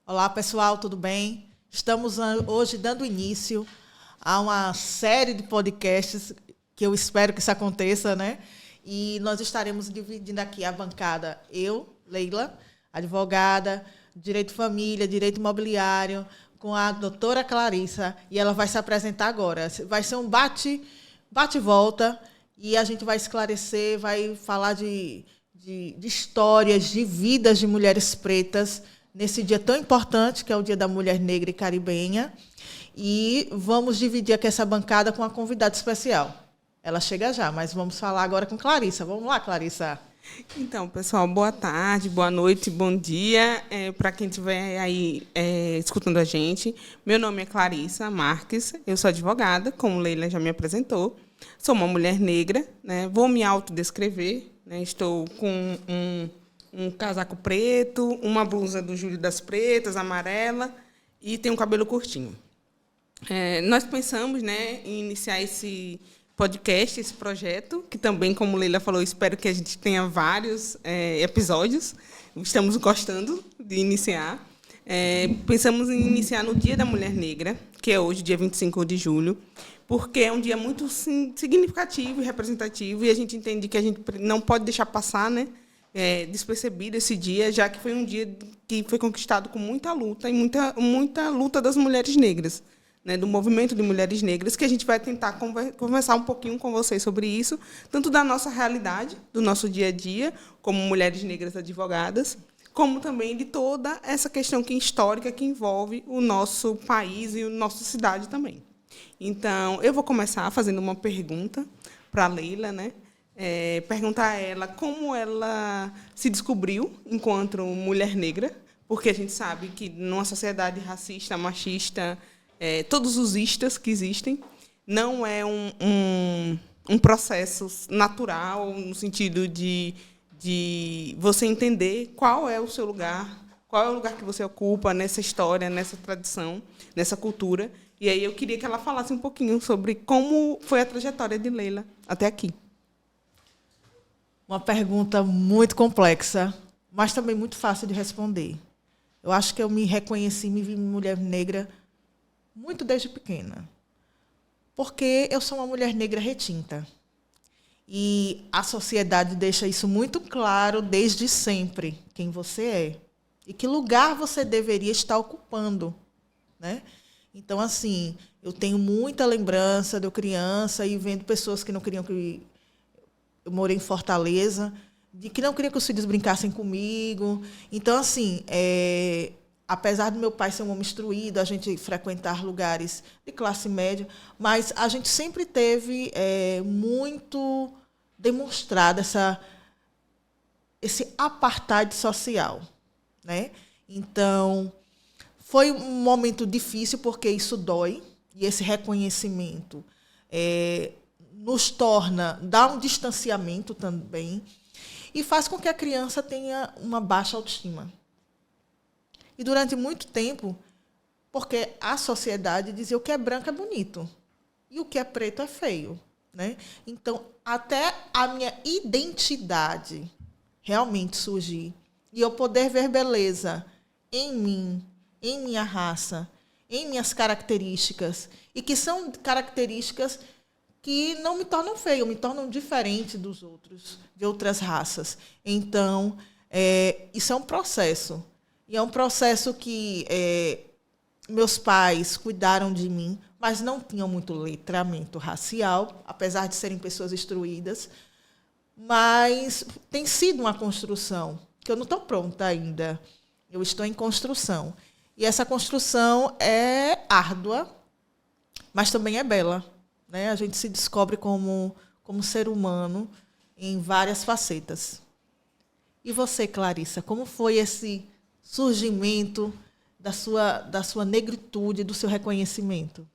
Olá, pessoal, tudo bem? Estamos hoje dando início a uma série de podcasts que eu espero que isso aconteça, né? E nós estaremos dividindo aqui a bancada, eu, Leila, advogada, direito de família, direito imobiliário, com a doutora Clarissa, e ela vai se apresentar agora. Vai ser um bate-volta, e a gente vai esclarecer, vai falar de histórias, de vidas de mulheres pretas, nesse dia tão importante, que é o Dia da Mulher Negra e Caribenha. E vamos dividir aqui essa bancada com uma convidada especial. Ela chega já, mas vamos falar agora com Clarissa. Vamos lá, Clarissa. Então, pessoal, boa tarde, boa noite, bom dia para quem estiver aí escutando a gente. Meu nome é Clarissa Marques, eu sou advogada, como Leila já me apresentou. Sou uma mulher negra, né? Vou me autodescrever, né? Estou com um casaco preto, uma blusa do Júlio das Pretas, amarela, e tenho um cabelo curtinho. Nós pensamos, né, em iniciar esse podcast, esse projeto, que também, como Leila falou, espero que a gente tenha vários episódios. Estamos gostando de iniciar. Pensamos em iniciar no Dia da Mulher Negra, que é hoje, dia 25 de julho, porque é um dia muito significativo e representativo, e a gente entende que a gente não pode deixar passar, né, despercebido esse dia, já que foi um dia que foi conquistado com muita luta, e muita luta das mulheres negras, né, do movimento de mulheres negras, que a gente vai tentar conversar um pouquinho com vocês sobre isso, tanto da nossa realidade, do nosso dia a dia, como mulheres negras advogadas, como também de toda essa questão histórica que envolve o nosso país e a nossa cidade também. Então, eu vou começar fazendo uma pergunta para a Leila, né? Perguntar a ela como ela se descobriu enquanto mulher negra, porque a gente sabe que, numa sociedade racista, machista, todos os istas que existem, não é um processo natural, no sentido de você entender qual é o seu lugar, qual é o lugar que você ocupa nessa história, nessa tradição, nessa cultura. E aí eu queria que ela falasse um pouquinho sobre como foi a trajetória de Leila até aqui. Uma pergunta muito complexa, mas também muito fácil de responder. Eu acho que eu me reconheci, me vi mulher negra muito desde pequena, porque eu sou uma mulher negra retinta. E a sociedade deixa isso muito claro desde sempre, quem você é e que lugar você deveria estar ocupando, né? Então, assim, eu tenho muita lembrança de eu criança e vendo pessoas que não queriam que eu morei em Fortaleza, de que não queriam que os filhos brincassem comigo. Então, assim, apesar do meu pai ser um homem instruído, a gente frequentar lugares de classe média, mas a gente sempre teve muito demonstrado esse apartheid social, né? Então, foi um momento difícil, porque isso dói, e esse reconhecimento nos dá um distanciamento também, e faz com que a criança tenha uma baixa autoestima. E durante muito tempo, porque a sociedade dizia o que é branco é bonito e o que é preto é feio, né? Então, até a minha identidade realmente surgir e eu poder ver beleza em mim, em minha raça, em minhas características, e que são características que não me tornam feio, me tornam diferente dos outros, de outras raças. Então, isso é um processo. E é um processo que meus pais cuidaram de mim, mas não tinham muito letramento racial, apesar de serem pessoas instruídas. Mas tem sido uma construção, que eu não estou pronta ainda. Eu estou em construção. E essa construção é árdua, mas também é bela, né? A gente se descobre como ser humano em várias facetas. E você, Clarissa, como foi esse surgimento da sua negritude, do seu reconhecimento?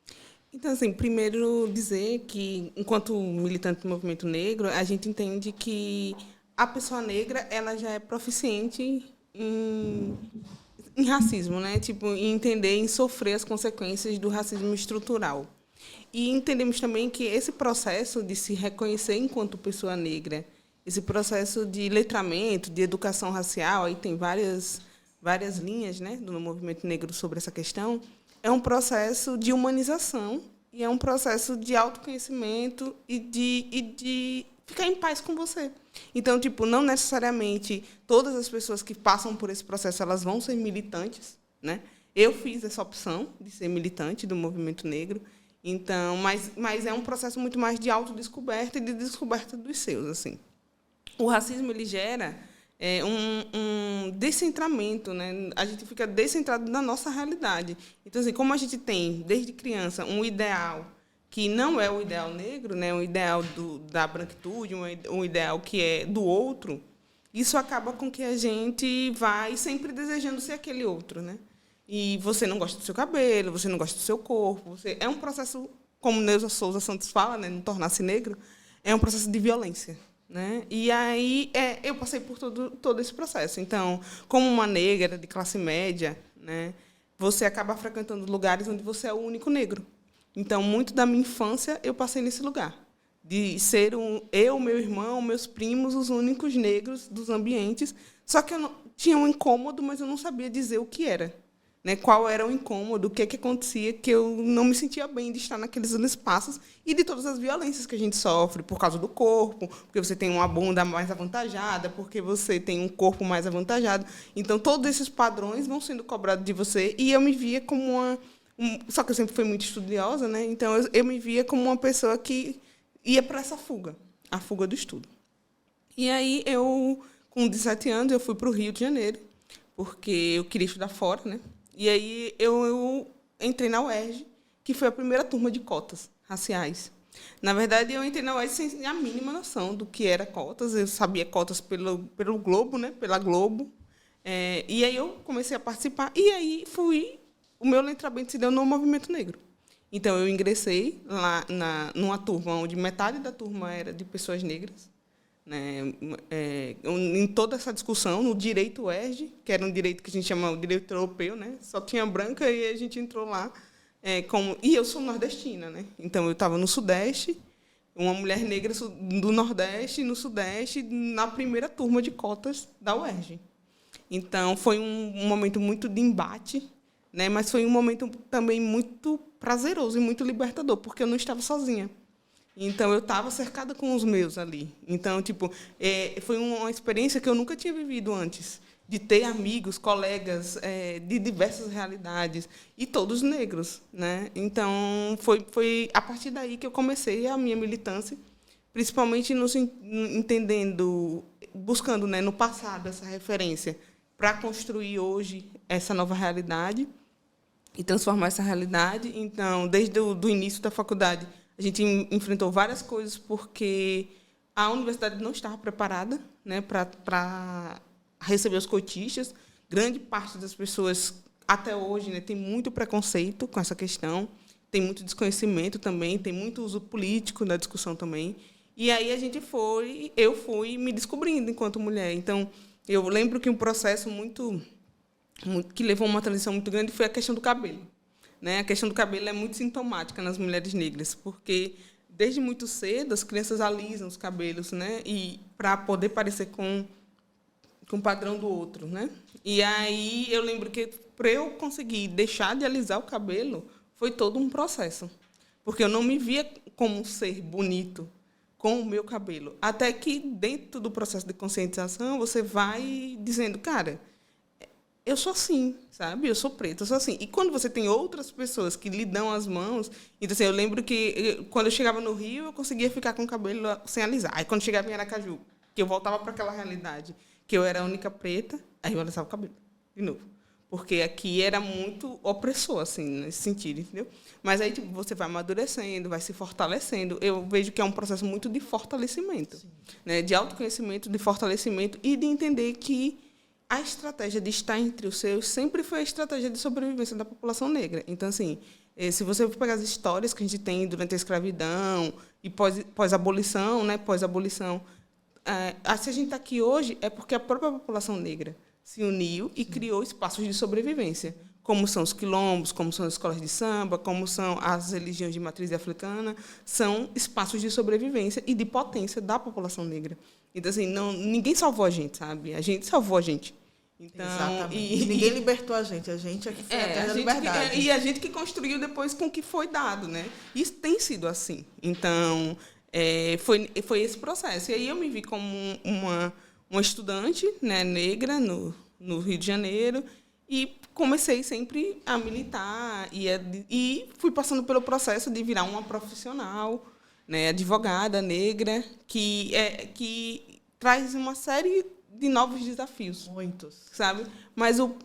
Então, assim, primeiro dizer que, enquanto militante do movimento negro, a gente entende que a pessoa negra ela já é proficiente em racismo, né? Tipo, em entender, em sofrer as consequências do racismo estrutural. E entendemos também que esse processo de se reconhecer enquanto pessoa negra, esse processo de letramento, de educação racial, aí tem várias várias linhas, né, do movimento negro sobre essa questão, é um processo de humanização e é um processo de autoconhecimento e de ficar em paz com você. Então, tipo, não necessariamente todas as pessoas que passam por esse processo elas vão ser militantes, né? Eu fiz essa opção de ser militante do movimento negro, então, mas é um processo muito mais de autodescoberta e de descoberta dos seus, assim. O racismo ele gera um descentramento, né? A gente fica descentrado na nossa realidade. Então, assim, como a gente tem desde criança um ideal que não é o ideal negro, né? Um ideal da branquitude, um ideal que é do outro, isso acaba com que a gente vai sempre desejando ser aquele outro, né? E você não gosta do seu cabelo, você não gosta do seu corpo. É um processo, como Neuza Souza Santos fala, né, não tornar-se negro, é um processo de violência, né? E aí eu passei por todo esse processo. Então, como uma negra de classe média, né, você acaba frequentando lugares onde você é o único negro. Então, muito da minha infância eu passei nesse lugar, de ser eu, meu irmão, meus primos, os únicos negros dos ambientes. Só que eu não, tinha um incômodo, mas eu não sabia dizer o que era. Né, qual era o incômodo, o que acontecia, que eu não me sentia bem de estar naqueles espaços e de todas as violências que a gente sofre por causa do corpo, porque você tem uma bunda mais avantajada, porque você tem um corpo mais avantajado. Então, todos esses padrões vão sendo cobrados de você e eu me via como só que eu sempre fui muito estudiosa, né? Então, eu me via como uma pessoa que ia para essa fuga, a fuga do estudo. E aí, com 17 anos, eu fui para o Rio de Janeiro, porque eu queria estudar fora, né? E aí eu entrei na UERJ, que foi a primeira turma de cotas raciais. Na verdade, eu entrei na UERJ sem a mínima noção do que era cotas. Eu sabia cotas pelo Globo, né? Pela Globo. E aí eu comecei a participar. E aí o meu letramento se deu no movimento negro. Então, eu ingressei lá numa turma onde metade da turma era de pessoas negras. Né, em toda essa discussão, no direito UERJ, que era um direito que a gente chama de direito europeu, né, só tinha branca e a gente entrou lá. E eu sou nordestina, né, então eu estava no Sudeste, uma mulher negra do Nordeste e no Sudeste, na primeira turma de cotas da UERJ. Então, foi um momento muito de embate, né, mas foi um momento também muito prazeroso e muito libertador, porque eu não estava sozinha. Então, eu estava cercada com os meus ali. Então, tipo, foi uma experiência que eu nunca tinha vivido antes, de ter amigos, colegas de diversas realidades, e todos negros. Né? Então, foi a partir daí que eu comecei a minha militância, principalmente buscando, né, no passado essa referência, para construir hoje essa nova realidade e transformar essa realidade. Então, desde o início da faculdade, a gente enfrentou várias coisas porque a universidade não estava preparada, né, para receber os cotistas. Grande parte das pessoas, até hoje, né, tem muito preconceito com essa questão, tem muito desconhecimento também, tem muito uso político na discussão também. E aí eu fui me descobrindo enquanto mulher. Então, eu lembro que um processo que levou uma transição muito grande foi a questão do cabelo. Né? A questão do cabelo é muito sintomática nas mulheres negras, porque, desde muito cedo, as crianças alisam os cabelos, né? E para poder parecer com o padrão do outro. Né? E aí eu lembro que, para eu conseguir deixar de alisar o cabelo, foi todo um processo, porque eu não me via como um ser bonito com o meu cabelo. Até que, dentro do processo de conscientização, você vai dizendo, cara, eu sou assim, sabe? Eu sou preta, eu sou assim. E quando você tem outras pessoas que lhe dão as mãos... Então, assim, eu lembro que, quando eu chegava no Rio, eu conseguia ficar com o cabelo sem alisar. Aí, quando chegava em Aracaju, que eu voltava para aquela realidade, que eu era a única preta, aí eu alisava o cabelo, de novo. Porque aqui era muito opressor, assim, nesse sentido, entendeu? Mas aí, tipo, você vai amadurecendo, vai se fortalecendo. Eu vejo que é um processo muito de fortalecimento, né? De autoconhecimento, de fortalecimento e de entender que a estratégia de estar entre os seus sempre foi a estratégia de sobrevivência da população negra. Então, assim, se você for pegar as histórias que a gente tem durante a escravidão e pós-abolição, né, pós-abolição, se a gente está aqui hoje é porque a própria população negra se uniu e criou espaços de sobrevivência, como são os quilombos, como são as escolas de samba, como são as religiões de matriz africana, são espaços de sobrevivência e de potência da população negra. Então, assim, ninguém salvou a gente, sabe? A gente salvou a gente. Então, Exatamente. Ninguém libertou a gente é que foi atrás da liberdade. E a gente que construiu depois com o que foi dado, né? Isso tem sido assim. Então, foi esse processo. E aí eu me vi como uma estudante, né, negra no Rio de Janeiro e comecei sempre a militar e fui passando pelo processo de virar uma profissional, né, advogada negra, que traz uma série de novos desafios. Muitos. Sabe? Mas o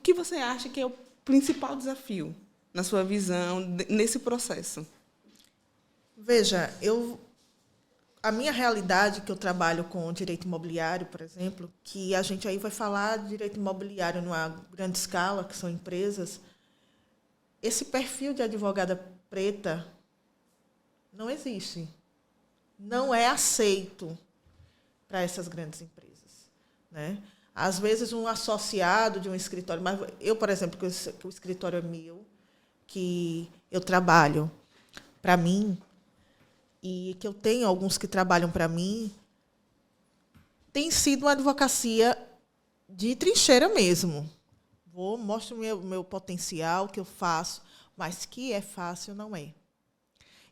que você acha que é o principal desafio, na sua visão, nesse processo? Veja, a minha realidade, que eu trabalho com direito imobiliário, por exemplo, que a gente aí vai falar de direito imobiliário numa grande escala, que são empresas, esse perfil de advogada preta não existe. Não é aceito para essas grandes empresas, né? Às vezes, um associado de um escritório, mas eu, por exemplo, que o escritório é meu, que eu trabalho para mim, e que eu tenho alguns que trabalham para mim, tem sido uma advocacia de trincheira mesmo. Mostro o meu potencial, o que eu faço, mas que é fácil, não é.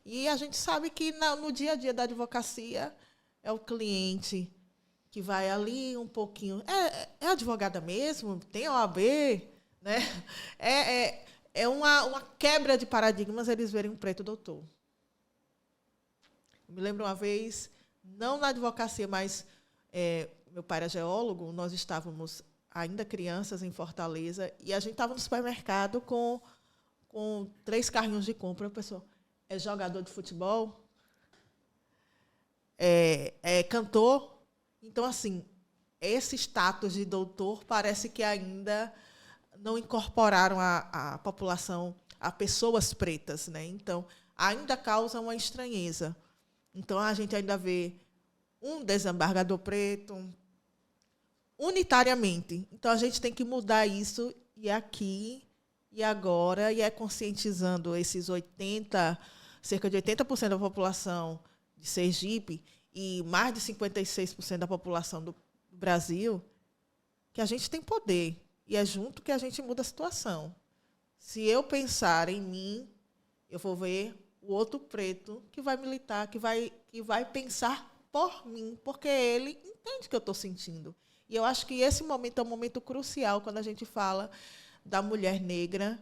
E a gente sabe que no dia a dia da advocacia é o cliente que vai ali um pouquinho. É advogada mesmo? Tem OAB? Né? É uma quebra de paradigmas eles verem um preto doutor. Eu me lembro uma vez, não na advocacia, mas meu pai era geólogo, nós estávamos ainda crianças em Fortaleza e a gente estava no supermercado com 3 carrinhos de compra. A pessoa é jogador de futebol, é cantor. Então, assim, esse status de doutor parece que ainda não incorporaram a população a pessoas pretas, né? Então, ainda causa uma estranheza. Então, a gente ainda vê um desembargador preto unitariamente. Então, a gente tem que mudar isso e aqui e agora, e conscientizando esses cerca de 80% da população de Sergipe e mais de 56% da população do Brasil, que a gente tem poder. E é junto que a gente muda a situação. Se eu pensar em mim, eu vou ver o outro preto que vai militar, que vai pensar por mim, porque ele entende o que eu estou sentindo. E eu acho que esse momento é um momento crucial quando a gente fala da mulher negra,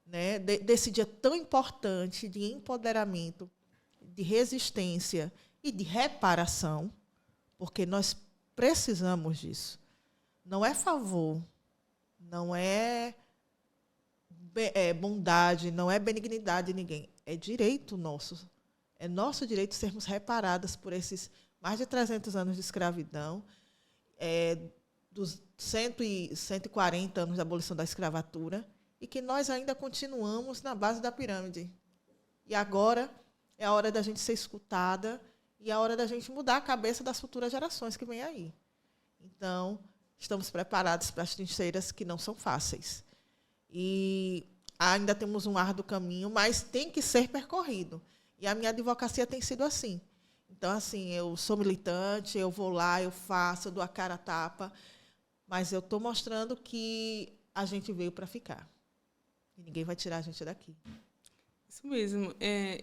né, desse dia tão importante de empoderamento, de resistência e de reparação, porque nós precisamos disso. Não é favor, não é bondade, não é benignidade de ninguém. É direito nosso. É nosso direito sermos reparadas por esses mais de 300 anos de escravidão, dos 140 anos da abolição da escravatura, e que nós ainda continuamos na base da pirâmide. E agora é a hora da gente ser escutada e a hora da gente mudar a cabeça das futuras gerações que vêm aí. Então, estamos preparados para as trincheiras que não são fáceis. E ainda temos um árduo caminho, mas tem que ser percorrido. E a minha advocacia tem sido assim. Então, assim, eu sou militante, eu vou lá, eu faço, eu dou a cara a tapa, mas eu estou mostrando que a gente veio para ficar. E ninguém vai tirar a gente daqui. Isso mesmo.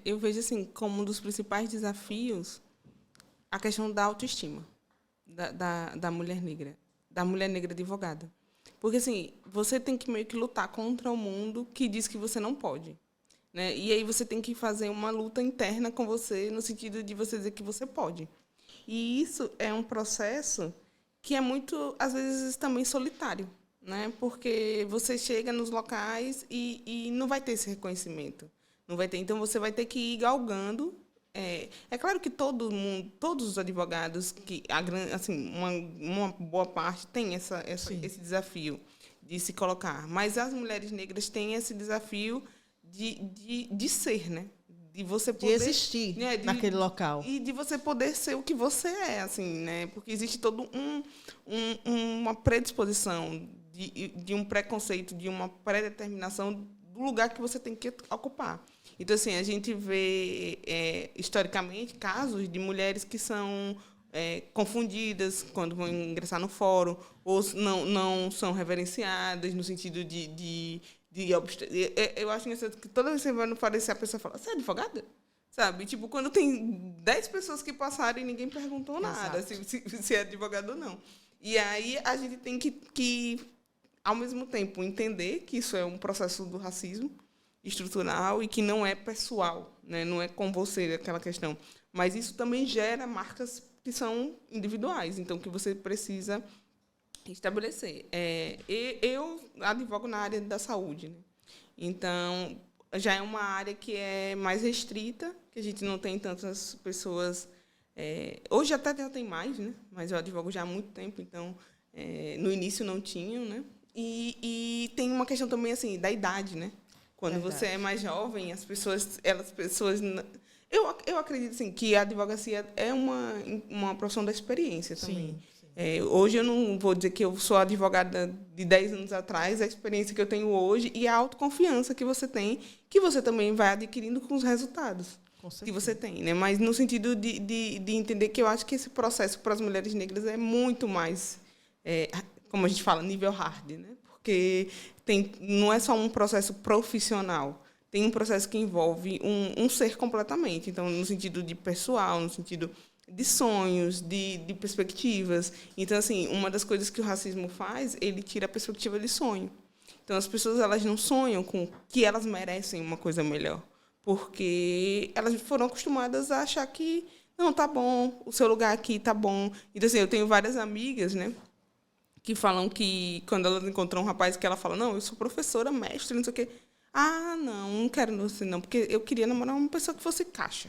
Eu vejo assim, como um dos principais desafios a questão da autoestima da mulher negra advogada. Porque, assim, você tem que meio que lutar contra o mundo que diz que você não pode, né? E aí você tem que fazer uma luta interna com você, no sentido de você dizer que você pode. E isso é um processo que é muito, às vezes, também solitário, né? Porque você chega nos locais e não vai ter esse reconhecimento. Não vai ter. Então, você vai ter que ir galgando. É claro que todo mundo, todos os advogados, assim, uma boa parte tem esse desafio de se colocar. Mas as mulheres negras têm esse desafio de ser, né? De você poder, de existir, né, naquele local. E de você poder ser o que você é, assim, né? Porque existe todo uma predisposição de um preconceito, de uma predeterminação do lugar que você tem que ocupar. Então, assim, a gente vê, historicamente, casos de mulheres que são confundidas quando vão ingressar no fórum, ou não são reverenciadas no sentido de eu acho que toda vez que você vai no fórum, a pessoa fala, você é advogada? Sabe? Tipo, quando tem 10 pessoas que passaram e ninguém perguntou nada, se é advogado ou não. E aí a gente tem que, ao mesmo tempo, entender que isso é um processo do racismo estrutural e que não é pessoal, né? Não é com você aquela questão. Mas isso também gera marcas que são individuais, então que você precisa estabelecer. Eu advogo na área da saúde, né? Então, já é uma área que é mais restrita, que a gente não tem tantas pessoas... hoje até já tem mais, né? Mas eu advogo já há muito tempo, então, no início não tinham, né? E tem uma questão também assim, da idade, né? Quando você é mais jovem, as pessoas eu acredito assim, que a advocacia é uma profissão da experiência também. Sim. Hoje eu não vou dizer que eu sou advogada de 10 anos atrás, a experiência que eu tenho hoje e a autoconfiança que você tem, que você também vai adquirindo com os resultados que você tem, né? Mas no sentido de entender que eu acho que esse processo para as mulheres negras é muito mais, como a gente fala, nível hard, né? Porque não é só um processo profissional, tem um processo que envolve um ser completamente. Então, no sentido de pessoal, no sentido de sonhos, de perspectivas. Então, assim, uma das coisas que o racismo faz, ele tira a perspectiva de sonho. Então, as pessoas elas não sonham com que elas merecem uma coisa melhor, porque elas foram acostumadas a achar que, não, tá bom, o seu lugar aqui tá bom. Então, assim, eu tenho várias amigas, né, que falam que, quando elas encontram um rapaz, que ela fala, não, eu sou professora, mestre, não sei o quê. Ah, não quero você, não, porque eu queria namorar uma pessoa que fosse caixa.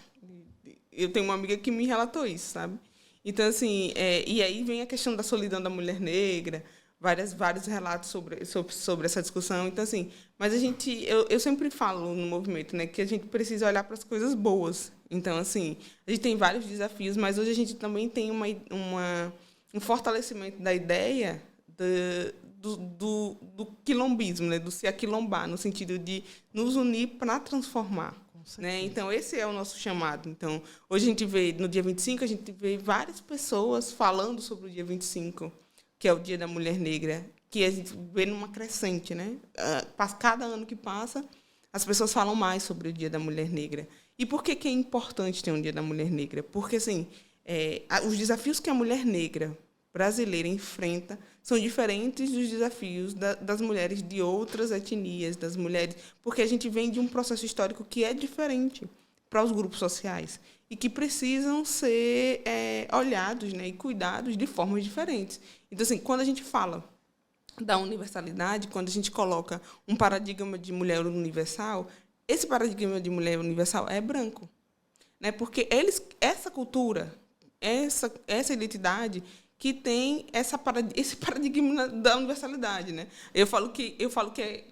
Eu tenho uma amiga que me relatou isso, sabe? Então, assim, e aí vem a questão da solidão da mulher negra, vários relatos sobre essa discussão. Então, assim, mas eu sempre falo no movimento, né, que a gente precisa olhar para as coisas boas. Então, assim, a gente tem vários desafios, mas hoje a gente também tem um fortalecimento da ideia do quilombismo, né, do se aquilombar, no sentido de nos unir para transformar. Né? Então, esse é o nosso chamado. Então, hoje a gente vê, no dia 25, a gente vê várias pessoas falando sobre o dia 25, que é o Dia da Mulher Negra, que a gente vê numa crescente. Né? Cada ano que passa, as pessoas falam mais sobre o Dia da Mulher Negra. E por que é importante ter um Dia da Mulher Negra? Porque assim, os desafios que a mulher negra brasileira enfrenta são diferentes dos desafios das mulheres de outras etnias, das mulheres, porque a gente vem de um processo histórico que é diferente para os grupos sociais e que precisam ser olhados, né, e cuidados de formas diferentes. Então, assim, quando a gente fala da universalidade, quando a gente coloca um paradigma de mulher universal, esse paradigma de mulher universal é branco, né? Porque essa cultura, essa identidade que tem esse paradigma da universalidade, né? Eu falo que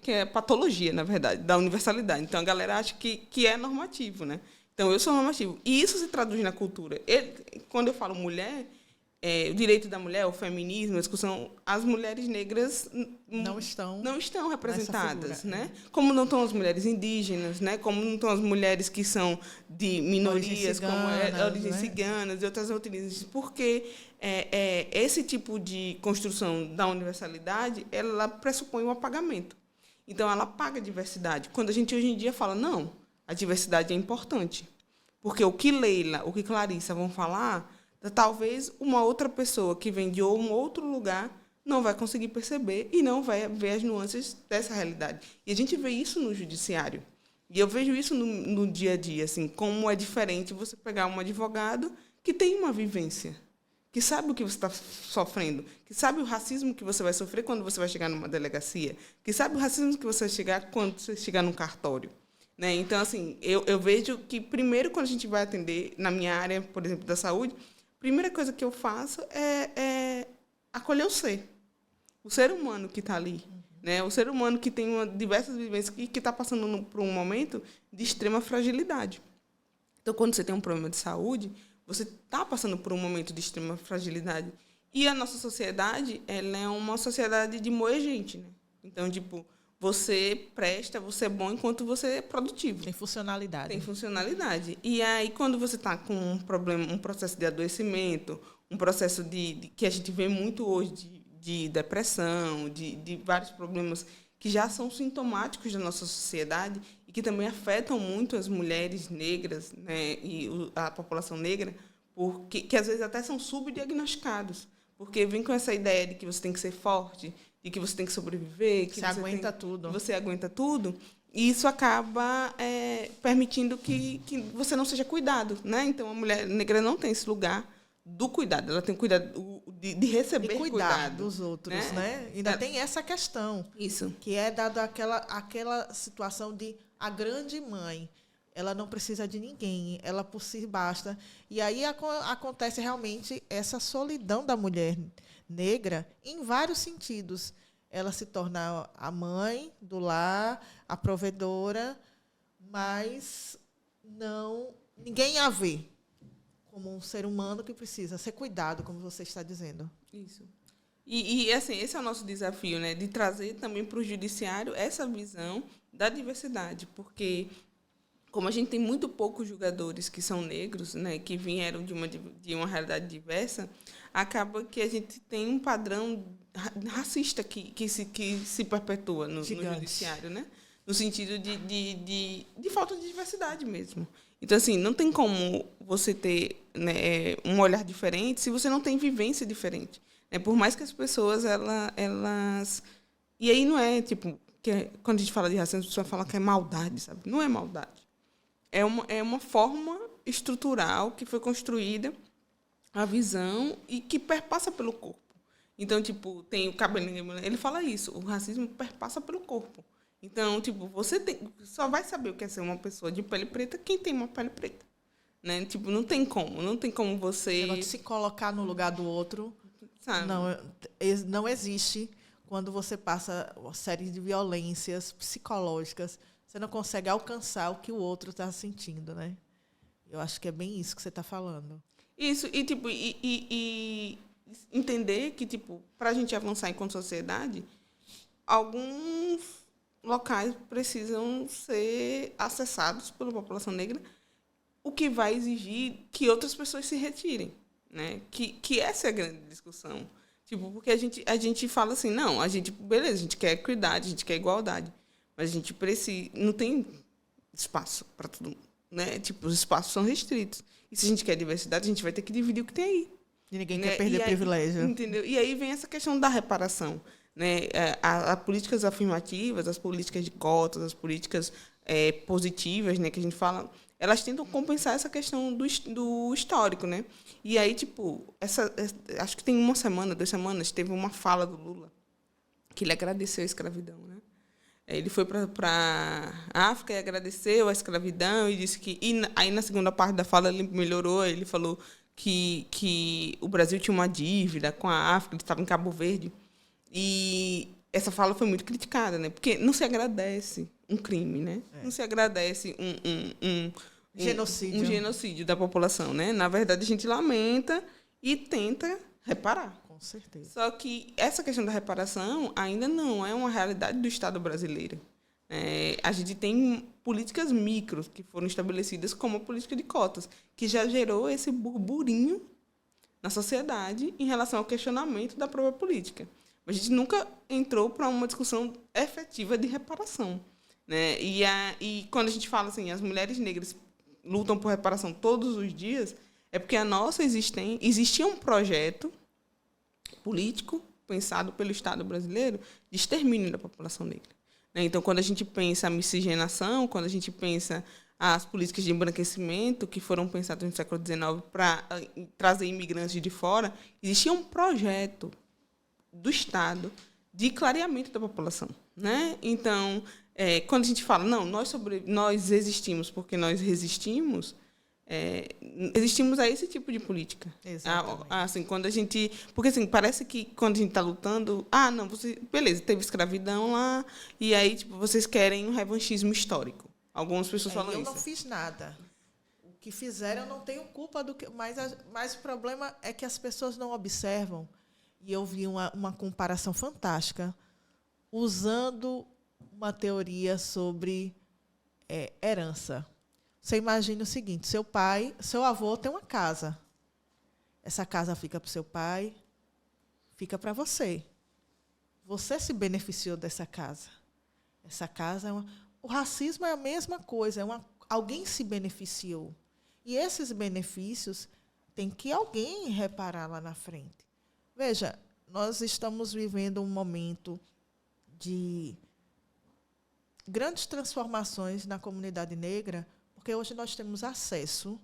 é patologia, na verdade, da universalidade. Então a galera acha que é normativo, né? Então eu sou normativo e isso se traduz na cultura. Quando eu falo mulher, o direito da mulher, o feminismo, a discussão, as mulheres negras não estão representadas, né? Como não estão as mulheres indígenas, né? Como não estão as mulheres que são de minorias, como origens ciganas e outras origens, porque esse tipo de construção da universalidade, ela pressupõe um apagamento. Então, ela apaga a diversidade. Quando a gente hoje em dia fala, não, a diversidade é importante, porque o que Leila, o que Clarissa vão falar, talvez uma outra pessoa que vem de um outro lugar não vai conseguir perceber e não vai ver as nuances dessa realidade. E a gente vê isso no judiciário. E eu vejo isso no dia a dia, assim, como é diferente você pegar um advogado que tem uma vivência, que sabe o que você está sofrendo, que sabe o racismo que você vai sofrer quando você vai chegar numa delegacia, que sabe o racismo que você vai chegar quando você chegar num cartório. Né? Então, assim, eu vejo que, primeiro, quando a gente vai atender, na minha área, por exemplo, da saúde, a primeira coisa que eu faço é acolher o ser humano que está ali, né? O ser humano que tem diversas vivências e que está passando por um momento de extrema fragilidade. Então, quando você tem um problema de saúde, você está passando por um momento de extrema fragilidade. E a nossa sociedade, ela é uma sociedade de moer gente, né? Então, tipo, você presta, você é bom enquanto você é produtivo. Tem funcionalidade. Tem funcionalidade. E aí, quando você está com um problema, um processo de adoecimento, um processo que a gente vê muito hoje de depressão, de vários problemas que já são sintomáticos da nossa sociedade e que também afetam muito as mulheres negras, né, e a população negra, porque que às vezes até são subdiagnosticados, porque vem com essa ideia de que você tem que ser forte, de que você tem que sobreviver, que você aguenta tudo. Você aguenta tudo, e isso acaba permitindo que você não seja cuidado, né? Então a mulher negra não tem esse lugar do cuidado, ela tem cuidado de receber de cuidar dos outros, né? Ainda tem essa questão. Isso. Que é dado aquela situação de a grande mãe. Ela não precisa de ninguém, ela por si basta. E aí acontece realmente essa solidão da mulher negra em vários sentidos. Ela se torna a mãe do lar, a provedora, mas ninguém a vê como um ser humano que precisa ser cuidado, como você está dizendo. Isso. E assim, esse é o nosso desafio, né? De trazer também para o judiciário essa visão da diversidade, porque como a gente tem muito poucos julgadores que são negros, né, que vieram de uma realidade diversa, acaba que a gente tem um padrão racista que se perpetua no judiciário, né? No sentido de falta de diversidade mesmo. Então, assim, não tem como você ter, né, um olhar diferente se você não tem vivência diferente. Né? Por mais que as pessoas, elas... E aí não é, tipo, quando a gente fala de racismo, a pessoa fala que é maldade, sabe? Não é maldade. É uma forma estrutural que foi construída, a visão, e que perpassa pelo corpo. Então, tipo, tem o cabelinho, ele fala isso, o racismo perpassa pelo corpo. Então, tipo, você só vai saber o que é ser uma pessoa de pele preta quem tem uma pele preta. Né? Tipo, não tem como você... Ela se colocar no lugar do outro, sabe? Não existe quando você passa uma série de violências psicológicas. Você não consegue alcançar o que o outro está sentindo, né? Eu acho que é bem isso que você está falando. Isso, e tipo, e entender que, tipo, para a gente avançar enquanto sociedade, alguns locais precisam ser acessados pela população negra, o que vai exigir que outras pessoas se retirem, né? Que essa é a grande discussão. Tipo, porque a gente fala assim, não, beleza, a gente quer equidade, a gente quer igualdade, mas a gente precisa, não tem espaço para todo mundo, né? Tipo, os espaços são restritos. E se a gente quer diversidade, a gente vai ter que dividir o que tem aí. E ninguém quer perder privilégio. Entendeu? E aí vem essa questão da reparação, né? As políticas afirmativas, as políticas de cotas, as políticas positivas, né, que a gente fala, elas tentam compensar essa questão do histórico, né? E aí, tipo, acho que tem 2 semanas, teve uma fala do Lula que ele agradeceu a escravidão, né? Ele foi para a África e agradeceu a escravidão e disse que... aí, na segunda parte da fala, ele melhorou. Ele falou que o Brasil tinha uma dívida com a África, ele estava em Cabo Verde. E essa fala foi muito criticada, né? Porque não se agradece um crime, né? Não se agradece um genocídio da população, né? Na verdade, a gente lamenta e tenta reparar. Com certeza. Só que essa questão da reparação ainda não é uma realidade do Estado brasileiro. A gente tem políticas micros que foram estabelecidas como a política de cotas, que já gerou esse burburinho na sociedade em relação ao questionamento da própria política. Mas a gente nunca entrou para uma discussão efetiva de reparação. Né? E quando a gente fala assim, as mulheres negras lutam por reparação todos os dias, é porque existia um projeto político pensado pelo Estado brasileiro de extermínio da população negra. Então, quando a gente pensa a miscigenação, quando a gente pensa as políticas de embranquecimento que foram pensadas no século XIX para trazer imigrantes de fora, existia um projeto do Estado de clareamento da população. Né? Então, quando a gente fala, não, nós existimos porque nós resistimos, existimos a esse tipo de política. Exatamente. Assim, quando a gente... Porque assim, parece que quando a gente está lutando... não, beleza, teve escravidão lá, e aí tipo, vocês querem um revanchismo histórico. Algumas pessoas falam isso. Eu não fiz nada. O que fizeram, eu não tenho culpa do que... Mas o problema é que as pessoas não observam. E eu vi uma comparação fantástica, usando uma teoria sobre herança. Você imagina o seguinte: seu avô tem uma casa. Essa casa fica para o seu pai, fica para você. Você se beneficiou dessa casa. Essa casa o racismo é a mesma coisa, alguém se beneficiou. E esses benefícios tem que alguém reparar lá na frente. Veja, nós estamos vivendo um momento de grandes transformações na comunidade negra, porque hoje nós temos acesso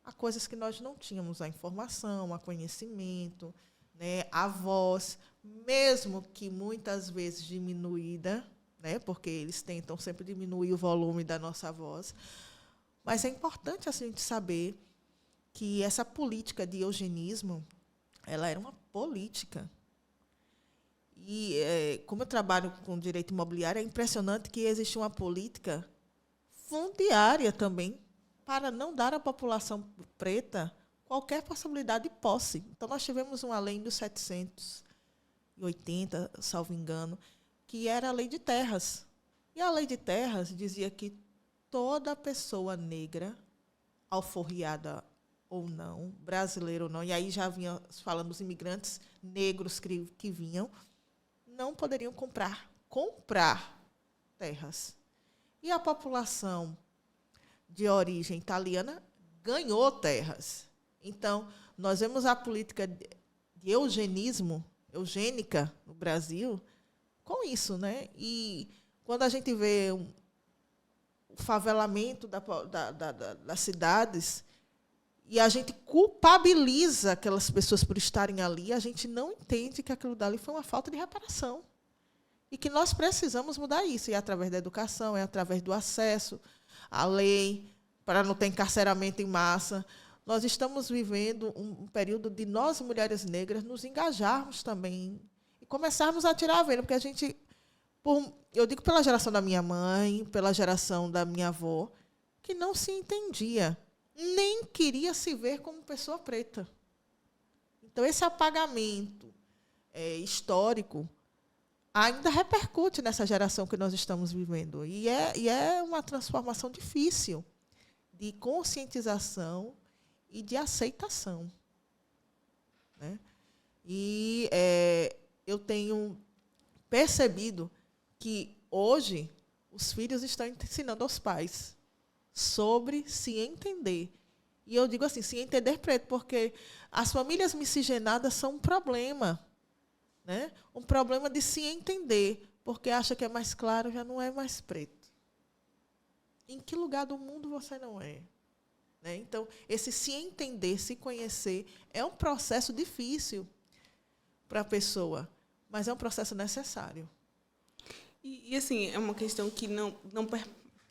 a coisas que nós não tínhamos, a informação, a conhecimento, né, a voz, mesmo que muitas vezes diminuída, né, porque eles tentam sempre diminuir o volume da nossa voz. Mas é importante a gente saber que essa política de eugenismo, ela era uma política. E, como eu trabalho com direito imobiliário, é impressionante que existe uma política fundiária também para não dar à população preta qualquer possibilidade de posse. Então, nós tivemos uma lei em 1780, salvo engano, que era a lei de terras. E a lei de terras dizia que toda pessoa negra, alforriada ou não, brasileira ou não, e aí já vinha falando dos imigrantes negros que vinham, não poderiam comprar terras. E a população de origem italiana ganhou terras. Então, nós vemos a política de eugênica no Brasil com isso, né? E quando a gente vê o favelamento das cidades e a gente culpabiliza aquelas pessoas por estarem ali, a gente não entende que aquilo dali foi uma falta de reparação. E que nós precisamos mudar isso. E é através da educação, é através do acesso à lei, para não ter encarceramento em massa. Nós estamos vivendo um período de nós, mulheres negras, nos engajarmos também e começarmos a tirar a venda, porque a gente, eu digo pela geração da minha mãe, pela geração da minha avó, que não se entendia, nem queria se ver como pessoa preta. Então, esse apagamento histórico ainda repercute nessa geração que nós estamos vivendo. E é uma transformação difícil de conscientização e de aceitação, né? E eu tenho percebido que, hoje, os filhos estão ensinando aos pais sobre se entender. E eu digo assim, se entender preto, porque as famílias miscigenadas são um problema, né? Um problema de se entender, porque acha que é mais claro, já não é mais preto. Em que lugar do mundo você não é? Né? Então, esse se entender, se conhecer, é um processo difícil para a pessoa, mas é um processo necessário. E assim, é uma questão que não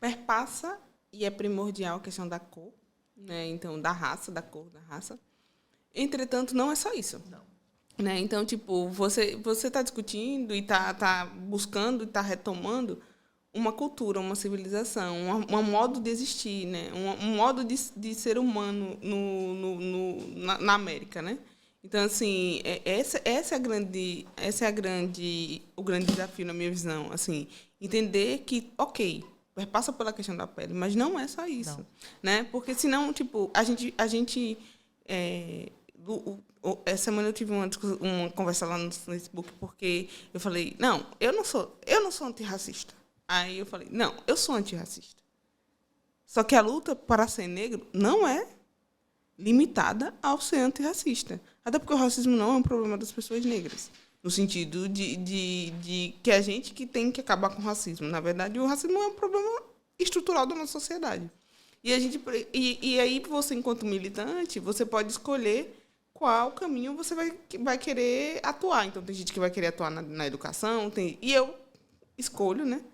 perpassa e é primordial a questão da cor, né? Então, da raça, da cor da raça. Entretanto, não é só isso. Não. Né? Então, tipo, você está discutindo e está buscando e está retomando uma cultura, uma civilização, um modo de existir, né? Um modo de ser humano na América, né? Então, assim, o grande desafio na minha visão, assim, entender que, ok, passa pela questão da pele, mas não é só isso, não. Né? Porque senão, tipo, essa semana eu tive uma conversa lá no Facebook, porque eu falei, não, eu não sou antirracista. Aí eu falei, não, eu sou antirracista. Só que a luta para ser negro não é limitada ao ser antirracista. Até porque o racismo não é um problema das pessoas negras, no sentido de que a gente que tem que acabar com o racismo. Na verdade, o racismo é um problema estrutural da nossa sociedade. E aí você, enquanto militante, você pode escolher qual caminho você vai querer atuar. Então, tem gente que vai querer atuar na educação, e eu escolho, né,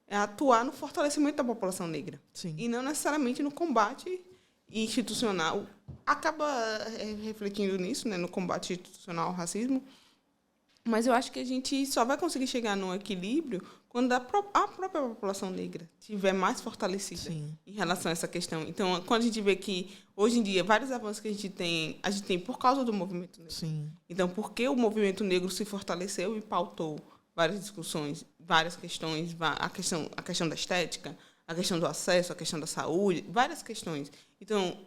atuar no fortalecimento da população negra. Sim. E não necessariamente no combate institucional. Acaba refletindo nisso, né, no combate institucional ao racismo. Mas eu acho que a gente só vai conseguir chegar num equilíbrio quando a própria população negra estiver mais fortalecida. Sim. Em relação a essa questão. Então, quando a gente vê que, hoje em dia, vários avanços que a gente tem por causa do movimento negro. Sim. Então, porque o movimento negro se fortaleceu e pautou várias discussões várias questões, a questão da estética, a questão do acesso, a questão da saúde, várias questões. Então,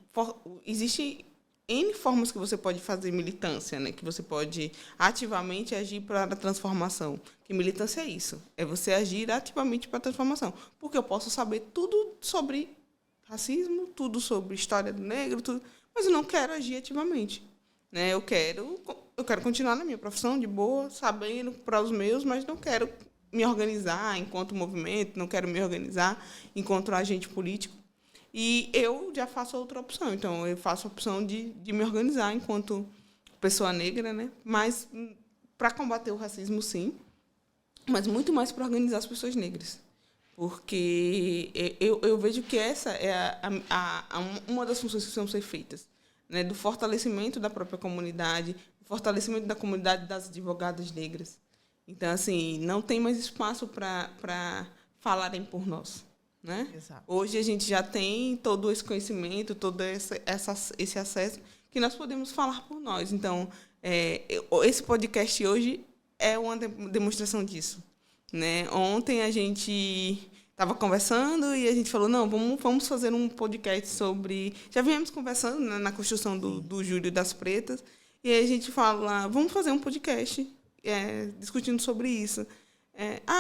existe N formas que você pode fazer militância, né? Que você pode ativamente agir para a transformação. Que militância é isso, é você agir ativamente para a transformação. Porque eu posso saber tudo sobre racismo, tudo sobre história do negro, tudo, mas eu não quero agir ativamente. Né? Eu quero continuar na minha profissão de boa, sabendo para os meus, mas não quero me organizar enquanto movimento, não quero me organizar enquanto agente político. E eu já faço outra opção. Então, eu faço a opção de me organizar enquanto pessoa negra, né? Mas para combater o racismo, sim, mas muito mais para organizar as pessoas negras. Porque eu vejo que essa é uma das funções que precisam ser feitas, né? Do fortalecimento da própria comunidade, do fortalecimento da comunidade das advogadas negras. Então, assim, não tem mais espaço para falarem por nós. Né? Exato. Hoje a gente já tem todo esse conhecimento, todo esse acesso que nós podemos falar por nós. Então, esse podcast hoje é uma demonstração disso. Né? Ontem a gente estava conversando e a gente falou, não, vamos fazer um podcast sobre... Já viemos conversando, né, na construção do Júlio das Pretas, e aí a gente fala, vamos fazer um podcast discutindo sobre isso.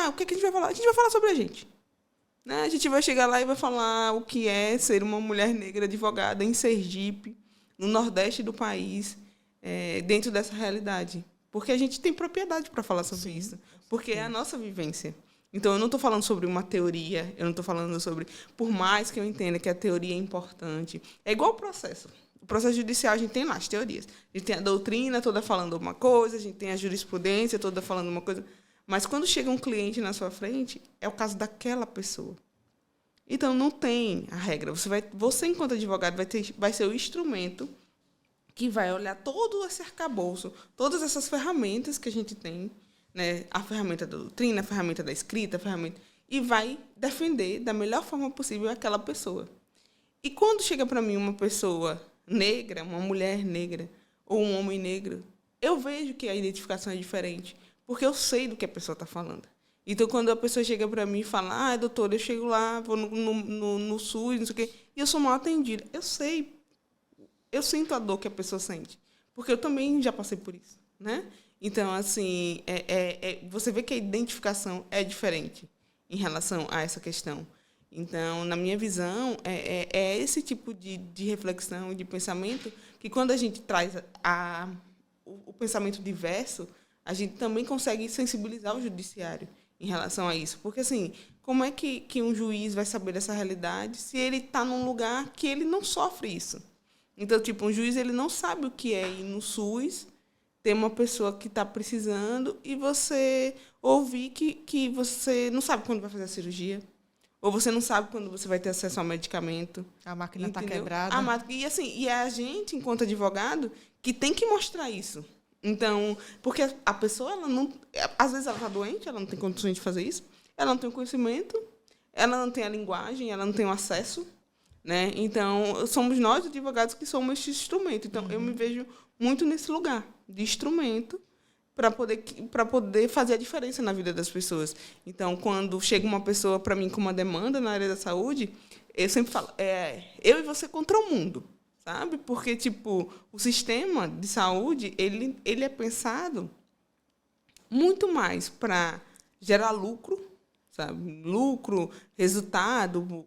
O que a gente vai falar? A gente vai falar sobre a gente. Né? A gente vai chegar lá e vai falar o que é ser uma mulher negra advogada em Sergipe, no Nordeste do país, dentro dessa realidade. Porque a gente tem propriedade para falar sobre isso. Porque é a nossa vivência. Então, eu não estou falando sobre uma teoria, eu não estou falando sobre... Por mais que eu entenda que a teoria é importante. É igual o processo. O processo judicial, a gente tem lá as teorias. A gente tem a doutrina toda falando uma coisa, a gente tem a jurisprudência toda falando uma coisa... Mas, quando chega um cliente na sua frente, é o caso daquela pessoa. Então, não tem a regra. Você enquanto advogado, vai ser o instrumento que vai olhar todo esse arcabouço, todas essas ferramentas que a gente tem, né? A ferramenta da doutrina, a ferramenta da escrita, e vai defender da melhor forma possível aquela pessoa. E quando chega para mim uma pessoa negra, uma mulher negra, ou um homem negro, eu vejo que a identificação é diferente. Porque eu sei do que a pessoa está falando. Então, quando a pessoa chega para mim e fala, doutora, eu chego lá, vou no SUS, não sei o quê, e eu sou mal atendida. Eu sei. Eu sinto a dor que a pessoa sente. Porque eu também já passei por isso. Né? Então, assim, você vê que a identificação é diferente em relação a essa questão. Então, na minha visão, é esse tipo de reflexão e de pensamento que, quando a gente traz o pensamento diverso, a gente também consegue sensibilizar o judiciário em relação a isso. Porque, assim, como é que um juiz vai saber dessa realidade se ele está num lugar que ele não sofre isso? Então, tipo, um juiz ele não sabe o que é ir no SUS, ter uma pessoa que está precisando e você ouvir que você não sabe quando vai fazer a cirurgia, ou você não sabe quando você vai ter acesso ao medicamento. A máquina está quebrada. E é a gente, enquanto advogado, que tem que mostrar isso. Então, porque a pessoa, ela não, às vezes ela está doente, ela não tem condições de fazer isso, ela não tem o conhecimento, ela não tem a linguagem, ela não tem o acesso, né? Então, somos nós, advogados, que somos esse instrumento. Então, eu me vejo muito nesse lugar de instrumento para poder fazer a diferença na vida das pessoas. Então, quando chega uma pessoa para mim com uma demanda na área da saúde, eu sempre falo, eu e você contra o mundo. Sabe? Porque, tipo, o sistema de saúde, ele é pensado muito mais para gerar lucro, sabe? Lucro, resultado,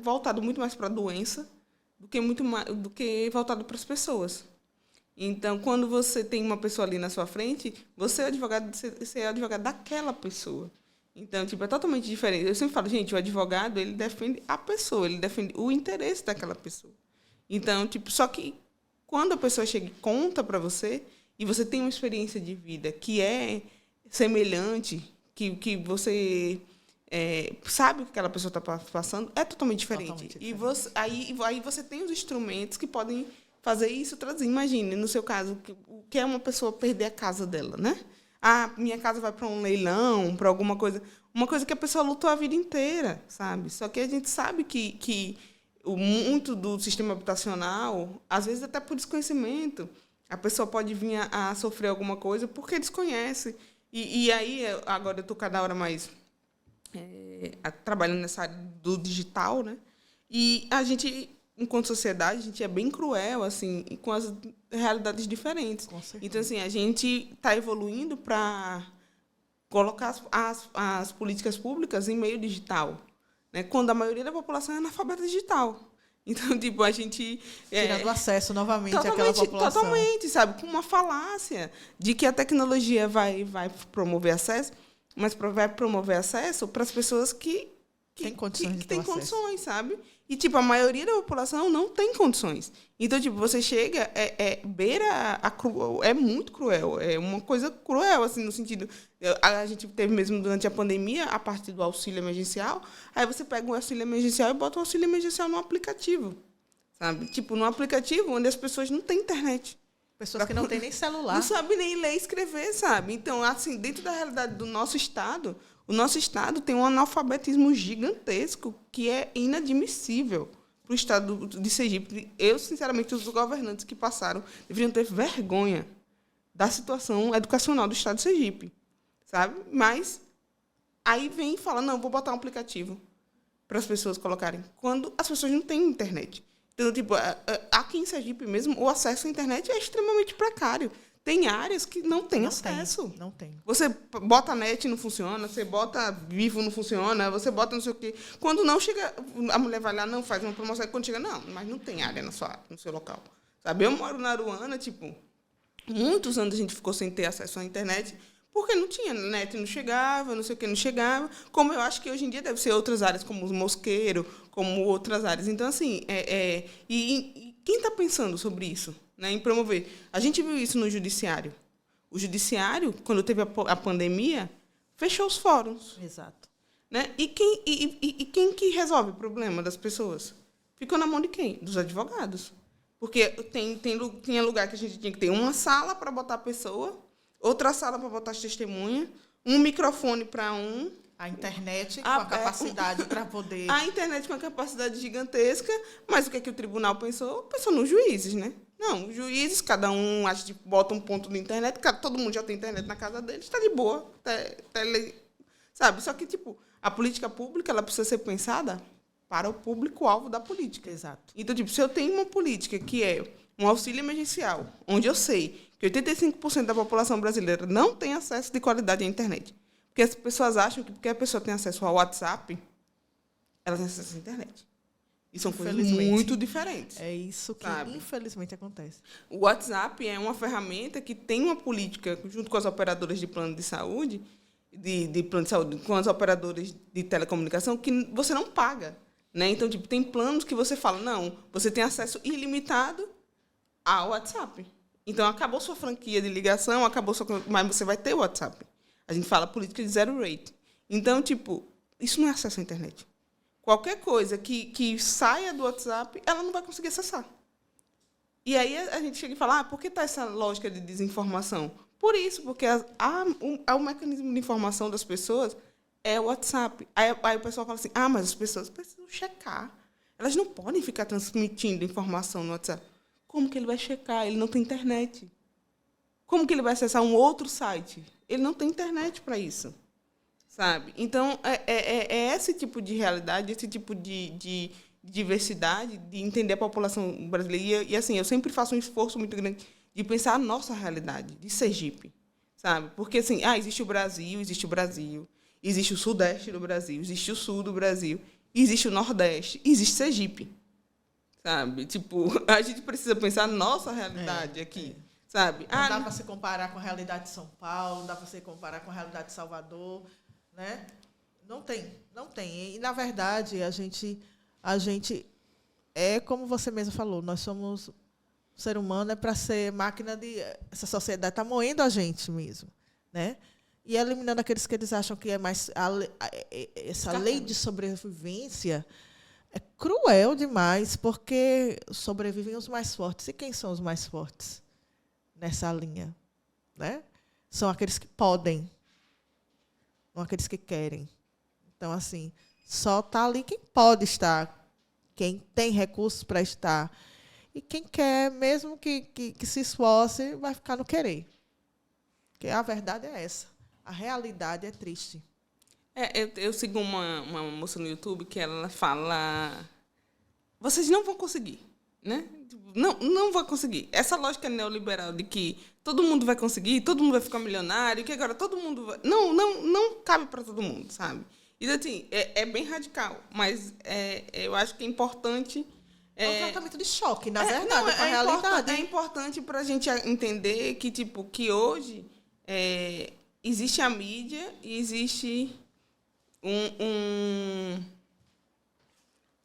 voltado muito mais para a doença do que voltado para as pessoas. Então, quando você tem uma pessoa ali na sua frente, você é advogado daquela pessoa. Então, tipo, é totalmente diferente. Eu sempre falo, gente, o advogado, ele defende a pessoa, ele defende o interesse daquela pessoa. Então, tipo, só que quando a pessoa chega e conta para você, e você tem uma experiência de vida que é semelhante, que você sabe o que aquela pessoa está passando, é totalmente diferente. Totalmente diferente. E aí você tem os instrumentos que podem fazer isso, traduzir. Imagine, no seu caso, o que é uma pessoa perder a casa dela, né? Minha casa vai para um leilão, para alguma coisa. Uma coisa que a pessoa lutou a vida inteira, sabe? Só que a gente sabe que muito do sistema habitacional, às vezes até por desconhecimento, a pessoa pode vir a sofrer alguma coisa porque desconhece. E aí, agora eu estou cada hora mais trabalhando nessa área do digital, né? E a gente, enquanto sociedade, a gente é bem cruel, assim, com as realidades diferentes. Com certeza. Então, assim, a gente está evoluindo para colocar as políticas públicas em meio digital, né? Quando a maioria da população é analfabeta digital. Então, tipo, a gente... tirando acesso novamente àquela população. Totalmente, sabe? Com uma falácia de que a tecnologia vai promover acesso, mas vai promover acesso para as pessoas que tem condições de ter tem acesso. condições, sabe? E, tipo, a maioria da população não tem condições. Então, tipo, você chega, beira a cruel, é muito cruel, é uma coisa cruel, assim, no sentido... A gente teve mesmo durante a pandemia, a partir do auxílio emergencial, aí você pega o auxílio emergencial e bota o auxílio emergencial no aplicativo, sabe? Tipo, num aplicativo onde as pessoas não têm internet. Pessoas que não têm nem celular. Não sabem nem ler e escrever, sabe? Então, assim, dentro da realidade do nosso Estado, o nosso Estado tem um analfabetismo gigantesco que é inadmissível para o Estado de Sergipe. Eu, sinceramente, os governantes que passaram deveriam ter vergonha da situação educacional do Estado de Sergipe, sabe? Mas aí vem e fala, não, vou botar um aplicativo para as pessoas colocarem, quando as pessoas não têm internet. Então, tipo, aqui em Sergipe mesmo, o acesso à internet é extremamente precário. Tem áreas que não têm acesso. Não tem. Você bota a net, não funciona. Você bota Vivo, não funciona. Você bota não sei o quê. Quando não chega, a mulher vai lá, não faz uma promoção. Quando chega, não, mas não tem área no seu local. Sabe? Eu moro na Aruana, tipo, muitos anos a gente ficou sem ter acesso à internet, porque não tinha net, não chegava, não sei o que, não chegava. Como eu acho que hoje em dia deve ser outras áreas, como os mosqueiros, como outras áreas. Então, assim, e quem está pensando sobre isso, né, em promover? A gente viu isso no judiciário. O judiciário, quando teve a pandemia, fechou os fóruns. Exato. Né? E quem que resolve o problema das pessoas? Ficou na mão de quem? Dos advogados. Porque tinha lugar que a gente tinha que ter uma sala para botar a pessoa, outra sala para botar as testemunhas, um microfone para um... A internet com a capacidade para poder... A internet com a capacidade gigantesca, mas o que é que o tribunal pensou? Pensou nos juízes, né? Não, os juízes, cada um acha que bota um ponto na internet, todo mundo já tem internet na casa deles, está de boa. Sabe? Só que, tipo, a política pública ela precisa ser pensada para o público-alvo da política. Exato. Então, tipo, se eu tenho uma política que é um auxílio emergencial, onde eu sei que 85% da população brasileira não tem acesso de qualidade à internet, porque as pessoas acham que porque a pessoa tem acesso ao WhatsApp, ela tem acesso à internet. E são coisas muito diferentes. É isso que, infelizmente, acontece. O WhatsApp é uma ferramenta que tem uma política, junto com as operadoras de plano de saúde, de plano de saúde, com as operadoras de telecomunicação, que você não paga. Né? Então, tipo, tem planos que você fala, não, você tem acesso ilimitado ao WhatsApp. Então, acabou sua franquia de ligação, mas você vai ter o WhatsApp. A gente fala política de zero rate. Então, tipo, isso não é acesso à internet. Qualquer coisa que saia do WhatsApp, ela não vai conseguir acessar. E aí a gente chega e fala, por que está essa lógica de desinformação? Por isso, porque o mecanismo de informação das pessoas é o WhatsApp. Aí o pessoal fala assim, mas as pessoas precisam checar. Elas não podem ficar transmitindo informação no WhatsApp. Como que ele vai checar? Ele não tem internet. Como que ele vai acessar um outro site? Ele não tem internet para isso, sabe? Então, é esse tipo de realidade, esse tipo de diversidade, de entender a população brasileira. E, assim, eu sempre faço um esforço muito grande de pensar a nossa realidade, de Sergipe, sabe? Porque, assim, existe o Brasil, existe o Sudeste do Brasil, existe o Sul do Brasil, existe o Nordeste, existe Sergipe, sabe? Tipo, a gente precisa pensar a nossa realidade aqui. Sabe? Não dá para se comparar com a realidade de São Paulo, não dá para se comparar com a realidade de Salvador, né? Não tem. E, na verdade, a gente é como você mesmo falou, nós somos... O ser humano é para ser máquina de... Essa sociedade está moendo a gente mesmo, né? E eliminando aqueles que eles acham que é mais... Essa lei de sobrevivência é cruel demais, porque sobrevivem os mais fortes. E quem são os mais fortes nessa linha, né? São aqueles que podem, não aqueles que querem. Então, assim, só está ali quem pode estar, quem tem recursos para estar. E quem quer, mesmo que se esforce, vai ficar no querer. Porque a verdade é essa. A realidade é triste. Eu sigo uma moça no YouTube que ela fala: vocês não vão conseguir, né? Não vai conseguir. Essa lógica neoliberal de que todo mundo vai conseguir, todo mundo vai ficar milionário, que agora todo mundo vai... Não cabe para todo mundo, sabe? E assim, é bem radical, mas eu acho que é importante... É um tratamento de choque, na verdade, com a realidade. É importante para a gente entender que, que hoje existe a mídia e existe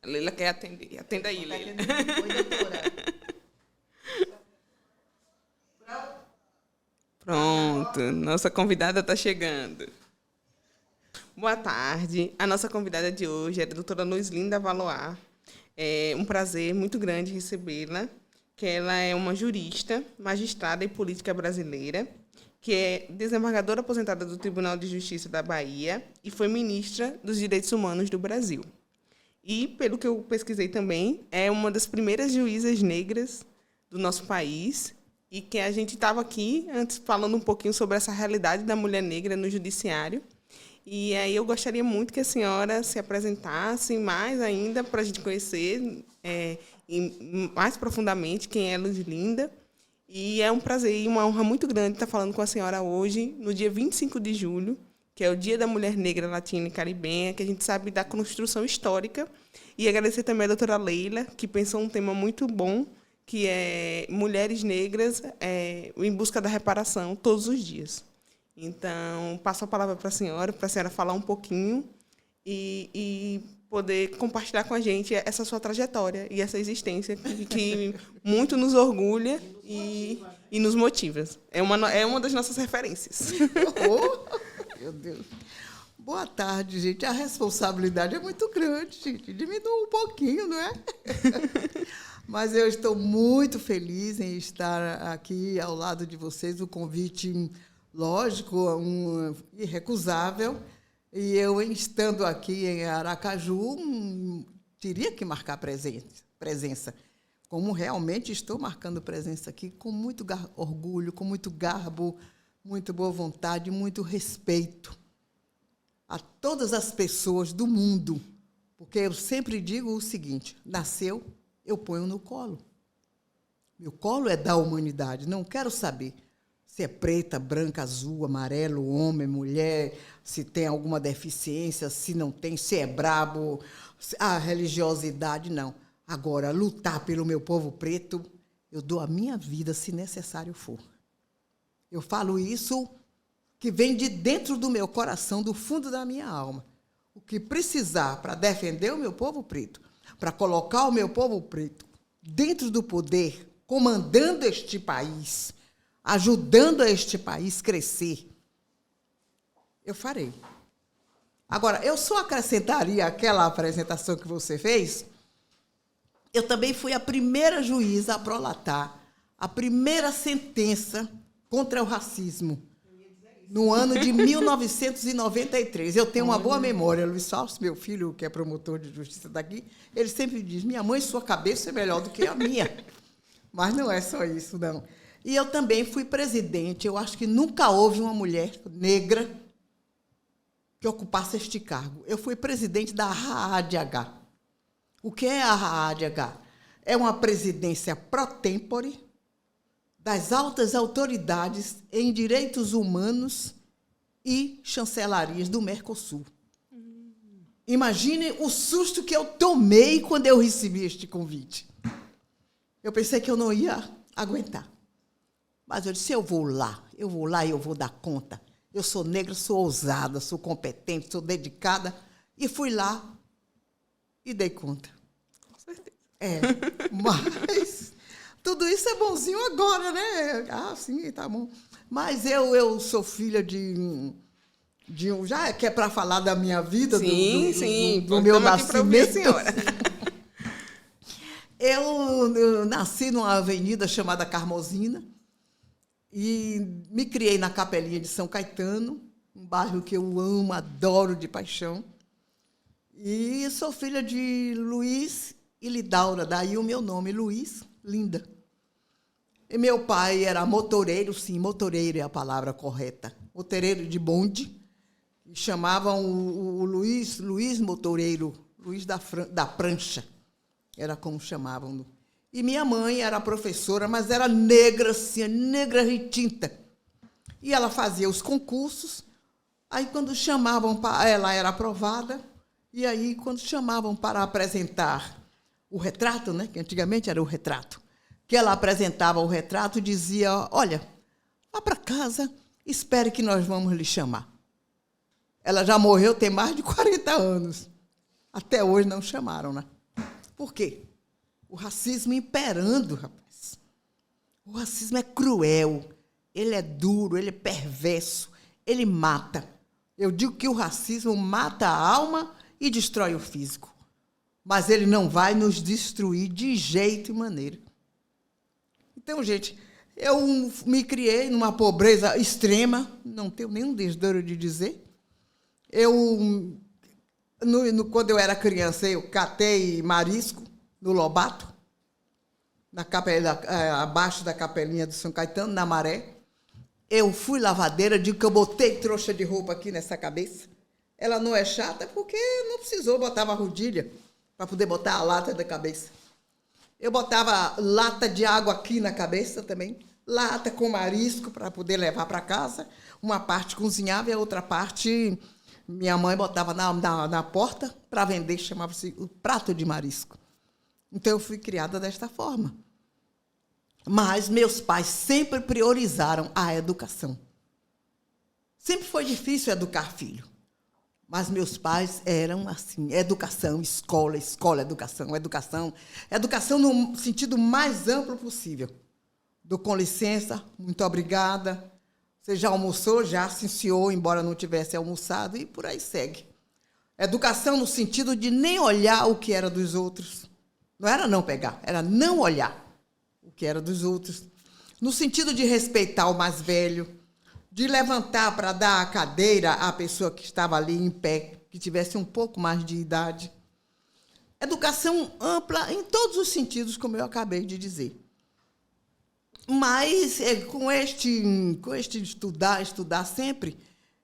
A Leila quer atender. Atenda aí, Leila. Oi, doutora. Pronto, nossa convidada está chegando. Boa tarde. A nossa convidada de hoje é a doutora Luizlinda Valois. É um prazer muito grande recebê-la, que ela é uma jurista, magistrada e política brasileira, que é desembargadora aposentada do Tribunal de Justiça da Bahia e foi ministra dos Direitos Humanos do Brasil. E, pelo que eu pesquisei também, é uma das primeiras juízas negras do nosso país e que a gente estava aqui antes falando um pouquinho sobre essa realidade da mulher negra no judiciário. E aí eu gostaria muito que a senhora se apresentasse mais ainda para a gente conhecer mais profundamente quem é Luizlinda. E é um prazer e uma honra muito grande estar falando com a senhora hoje, no dia 25 de julho, que é o Dia da Mulher Negra Latina e Caribenha, que a gente sabe da construção histórica. E agradecer também a doutora Leila, que pensou um tema muito bom, que é mulheres negras em busca da reparação todos os dias. Então, passo a palavra para a senhora falar um pouquinho e poder compartilhar com a gente essa sua trajetória e essa existência que muito nos orgulha e nos motiva. É uma das nossas referências. Oh, meu Deus. Boa tarde, gente. A responsabilidade é muito grande, gente. Diminua um pouquinho, não é? Mas eu estou muito feliz em estar aqui ao lado de vocês. O convite, lógico, irrecusável. E eu, estando aqui em Aracaju, teria que marcar presença. Como realmente estou marcando presença aqui, com muito orgulho, com muito garbo, muito boa vontade, muito respeito a todas as pessoas do mundo. Porque eu sempre digo o seguinte: nasceu, eu ponho no colo. Meu colo é da humanidade. Não quero saber se é preta, branca, azul, amarelo, homem, mulher, se tem alguma deficiência, se não tem, se é brabo, a religiosidade, não. Agora, lutar pelo meu povo preto, eu dou a minha vida se necessário for. Eu falo isso que vem de dentro do meu coração, do fundo da minha alma. O que precisar para defender o meu povo preto, para colocar o meu povo preto dentro do poder, comandando este país, ajudando este país a crescer, eu farei. Agora, eu só acrescentaria aquela apresentação que você fez. Eu também fui a primeira juíza a prolatar a primeira sentença contra o racismo, no ano de 1993. Eu tenho uma boa memória. Luiz Fausto, meu filho, que é promotor de justiça daqui, ele sempre diz: minha mãe, sua cabeça é melhor do que a minha. Mas não é só isso, não. E eu também fui presidente. Eu acho que nunca houve uma mulher negra que ocupasse este cargo. Eu fui presidente da RAADH. O que é a RAADH? É uma presidência pro tempore das altas autoridades em direitos humanos e chancelarias do Mercosul. Imagine o susto que eu tomei quando eu recebi este convite. Eu pensei que eu não ia aguentar. Mas eu disse: eu vou lá e eu vou dar conta. Eu sou negra, sou ousada, sou competente, sou dedicada. E fui lá e dei conta. Com certeza. Mas tudo isso é bonzinho agora, né? Ah, sim, tá bom. Mas eu sou filha de já que é para falar da minha vida, do meu nascimento. Senhora. Eu nasci numa avenida chamada Carmozina e me criei na Capelinha de São Caetano, um bairro que eu amo, adoro de paixão. E sou filha de Luiz e Lidaura, daí o meu nome, Luizlinda. E meu pai era motoreiro, sim, motoreiro é a palavra correta. Motoreiro de bonde. E chamavam o Luiz Motoreiro, Luiz da Prancha. Era como chamavam. E minha mãe era professora, mas era negra, assim, negra retinta. E ela fazia os concursos. Aí, quando chamavam, ela era aprovada. E aí, quando chamavam para apresentar o retrato, né, que antigamente era o retrato, que ela apresentava o retrato, dizia, olha, vá para casa, espere que nós vamos lhe chamar. Ela já morreu, tem mais de 40 anos. Até hoje não chamaram, né? Por quê? O racismo imperando, rapaz. O racismo é cruel, ele é duro, ele é perverso, ele mata. Eu digo que o racismo mata a alma e destrói o físico. Mas ele não vai nos destruir de jeito e maneira. Então, gente, eu me criei numa pobreza extrema, não tenho nenhum desdoro de dizer. Quando eu era criança, eu catei marisco no Lobato, abaixo da capelinha do São Caetano, na Maré. Eu fui lavadeira, digo que eu botei trouxa de roupa aqui nessa cabeça. Ela não é chata porque não precisou, botava rodilha para poder botar a lata da cabeça. Eu botava lata de água aqui na cabeça também, lata com marisco para poder levar para casa. Uma parte cozinhava e a outra parte minha mãe botava na porta para vender, chamava-se o prato de marisco. Então, eu fui criada desta forma. Mas meus pais sempre priorizaram a educação. Sempre foi difícil educar filho. Mas meus pais eram assim, educação, escola, escola, educação, educação. Educação no sentido mais amplo possível. Dou com licença, muito obrigada. Você já almoçou? Já, sim, senhor, embora não tivesse almoçado, e por aí segue. Educação no sentido de nem olhar o que era dos outros. Não era não pegar, era não olhar o que era dos outros. No sentido de respeitar o mais velho, de levantar para dar a cadeira à pessoa que estava ali em pé, que tivesse um pouco mais de idade. Educação ampla em todos os sentidos, como eu acabei de dizer. Mas, com este estudar sempre,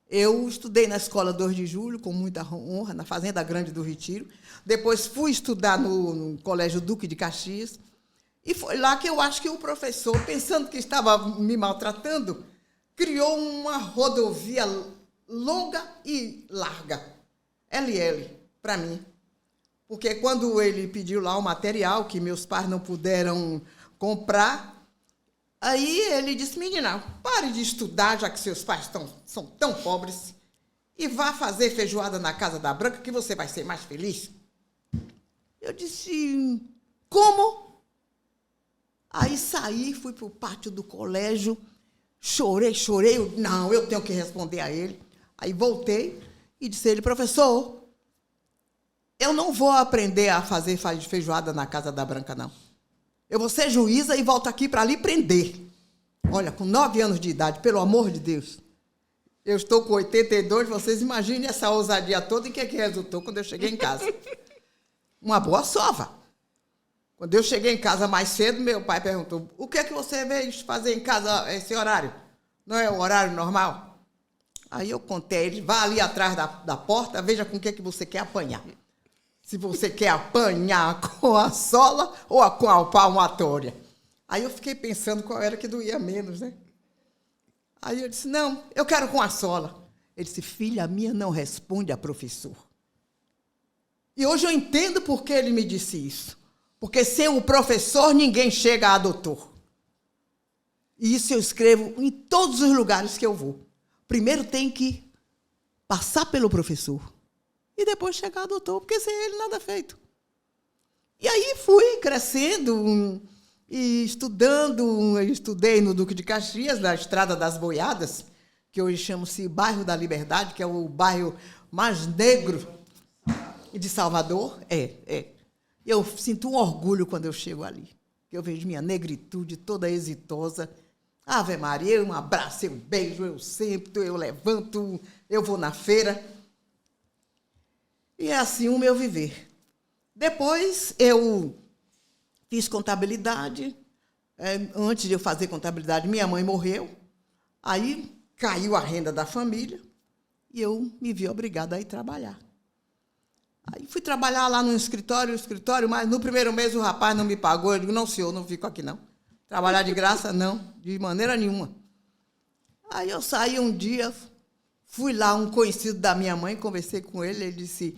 eu estudei na Escola 2 de Julho, com muita honra, na Fazenda Grande do Retiro. Depois fui estudar no Colégio Duque de Caxias. E foi lá que eu acho que o professor, pensando que estava me maltratando, criou uma rodovia longa e larga, LL, para mim. Porque quando ele pediu lá o material que meus pais não puderam comprar, aí ele disse, menina, pare de estudar, já que seus pais são tão pobres, e vá fazer feijoada na Casa da Branca, que você vai ser mais feliz. Eu disse, como? Aí saí, fui para o pátio do colégio, chorei. Não, eu tenho que responder a ele. Aí voltei e disse a ele, professor, eu não vou aprender a fazer feijoada na Casa da Branca, não. Eu vou ser juíza e volto aqui para lhe prender. Olha, com 9 anos de idade, pelo amor de Deus. Eu estou com 82, vocês imaginem essa ousadia toda, em que resultou quando eu cheguei em casa. Uma boa sova. Quando eu cheguei em casa mais cedo, meu pai perguntou, o que é que você veio fazer em casa esse horário? Não é o horário normal? Aí eu contei a ele, vá ali atrás da porta, veja com o que você quer apanhar. Se você quer apanhar com a sola ou com a palmatória. Aí eu fiquei pensando qual era que doía menos, né? Aí eu disse, não, eu quero com a sola. Ele disse, filha minha não responde a professor. E hoje eu entendo por que ele me disse isso. Porque sem o professor ninguém chega a doutor. E isso eu escrevo em todos os lugares que eu vou. Primeiro tem que passar pelo professor. E depois chegar a doutor, porque sem ele nada é feito. E aí fui crescendo e estudando. Eu estudei no Duque de Caxias, na Estrada das Boiadas, que hoje chama-se Bairro da Liberdade, que é o bairro mais negro de Salvador. Eu sinto um orgulho quando eu chego ali. Eu vejo minha negritude toda exitosa. Ave Maria, um abraço, eu beijo, eu sento, eu levanto, eu vou na feira. E é assim o meu viver. Depois eu fiz contabilidade, antes de eu fazer contabilidade, minha mãe morreu. Aí caiu a renda da família e eu me vi obrigada a ir trabalhar. Aí fui trabalhar lá no escritório, mas no primeiro mês o rapaz não me pagou. Eu digo, não, senhor, não fico aqui, não. Trabalhar de graça, não, de maneira nenhuma. Aí eu saí um dia, fui lá, um conhecido da minha mãe, conversei com ele, ele disse,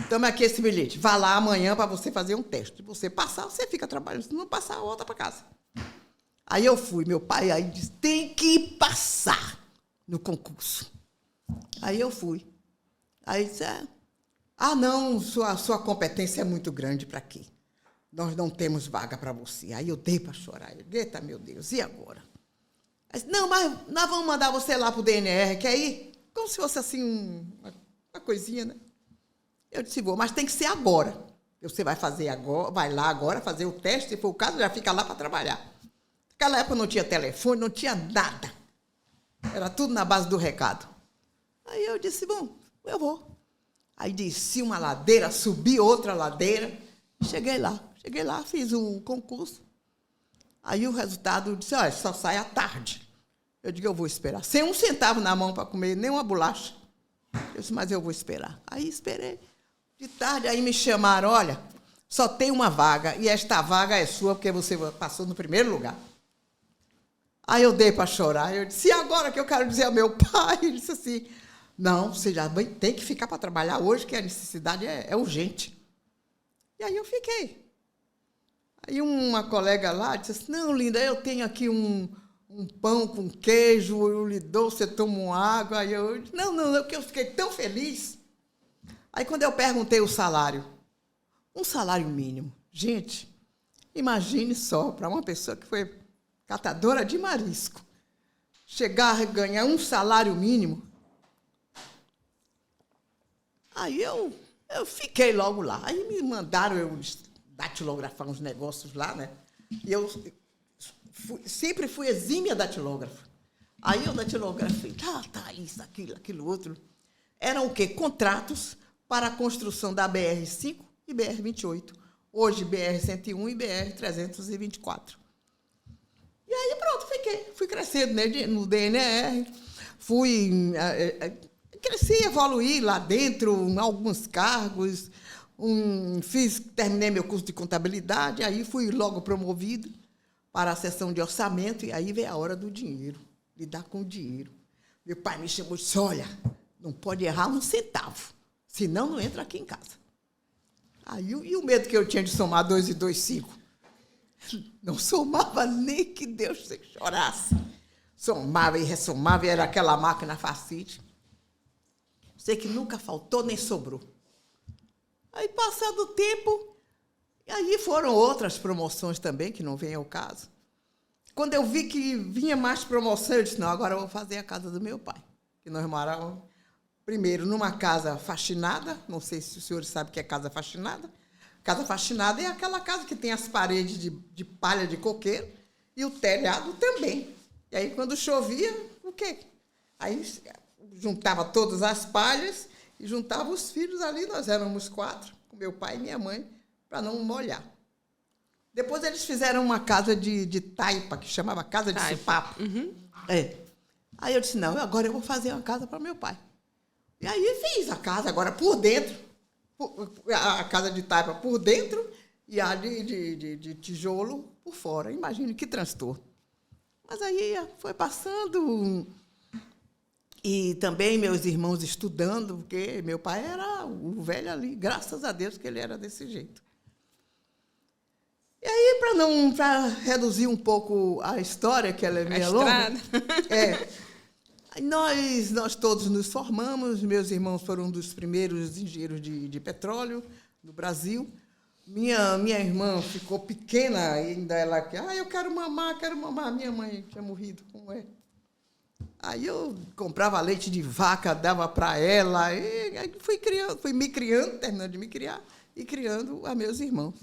toma aqui esse bilhete, vá lá amanhã para você fazer um teste. Se você passar, você fica trabalhando, se não passar, volta para casa. Aí eu fui, meu pai aí disse, tem que passar no concurso. Aí eu fui. Aí disse, não, sua competência é muito grande para aqui. Nós não temos vaga para você. Aí eu dei para chorar. Eu disse, eita, meu Deus, e agora? Aí disse, não, mas nós vamos mandar você lá para o DNR, quer ir? Como se fosse assim, uma coisinha, né? Eu disse, vou, mas tem que ser agora. Você vai fazer agora, vai lá agora fazer o teste, se for o caso, já fica lá para trabalhar. Naquela época não tinha telefone, não tinha nada. Era tudo na base do recado. Aí eu disse, bom, eu vou. Aí desci uma ladeira, subi outra ladeira, cheguei lá, fiz um concurso. Aí o resultado disse, olha, só sai à tarde. Eu digo, eu vou esperar. Sem um centavo na mão para comer, nem uma bolacha. Eu disse, mas eu vou esperar. Aí esperei. De tarde, aí me chamaram, olha, só tem uma vaga, e esta vaga é sua, porque você passou no primeiro lugar. Aí eu dei para chorar. Eu disse, e agora que eu quero dizer ao meu pai? Ele disse assim, não, você já tem que ficar para trabalhar hoje, que a necessidade é urgente. E aí eu fiquei. Aí uma colega lá disse assim, não, linda, eu tenho aqui um pão com queijo, eu lhe dou, você toma uma água. Aí eu disse, não, porque eu fiquei tão feliz. Aí quando eu perguntei o salário, um salário mínimo. Gente, imagine só, para uma pessoa que foi catadora de marisco, chegar a ganhar um salário mínimo. Aí eu fiquei logo lá. Aí me mandaram eu datilografar uns negócios lá, né? E eu sempre fui exímia datilógrafa. Aí eu datilografei, isso, aquilo outro. Eram o quê? Contratos para a construção da BR-5 e BR-28. Hoje, BR-101 e BR-324. E aí, pronto, fui crescendo, né, no DNR, cresci, evoluí lá dentro, em alguns cargos, terminei meu curso de contabilidade, aí fui logo promovido para a seção de orçamento, e aí veio a hora do dinheiro, lidar com o dinheiro. Meu pai me chamou e disse, olha, não pode errar um centavo, senão não entra aqui em casa. Aí, e o medo que eu tinha de somar 2 e 2, 5? Não somava nem que Deus chorasse. Somava e ressomava, e era aquela máquina facite. Sei que nunca faltou nem sobrou. Aí, passado o tempo, e aí foram outras promoções também, que não vem ao caso. Quando eu vi que vinha mais promoção, eu disse, não, agora eu vou fazer a casa do meu pai. Que nós morávamos, primeiro, numa casa faxinada, não sei se os senhores sabem o que é casa faxinada. Casa faxinada é aquela casa que tem as paredes de palha de coqueiro e o telhado também. E aí, quando chovia, o quê? Aí juntava todas as palhas e juntava os filhos ali. Nós éramos 4, com meu pai e minha mãe, para não molhar. Depois eles fizeram uma casa de taipa, que chamava Casa de Supapo. Uhum. Aí eu disse, não, agora eu vou fazer uma casa para meu pai. E aí fiz a casa, agora por dentro. A casa de taipa por dentro e a de tijolo por fora. Imagine que transtorno. Mas aí foi passando. E também meus irmãos estudando, porque meu pai era o velho ali, graças a Deus que ele era desse jeito. E aí, para reduzir um pouco a história, que ela é meio longa, nós todos nos formamos, meus irmãos foram um dos primeiros engenheiros de petróleo no Brasil. Minha irmã ficou pequena ainda, ela que, eu quero mamar, minha mãe tinha morrido, como é? Aí eu comprava leite de vaca, dava para ela, e aí fui me criando, terminando de me criar, e criando a meus irmãos.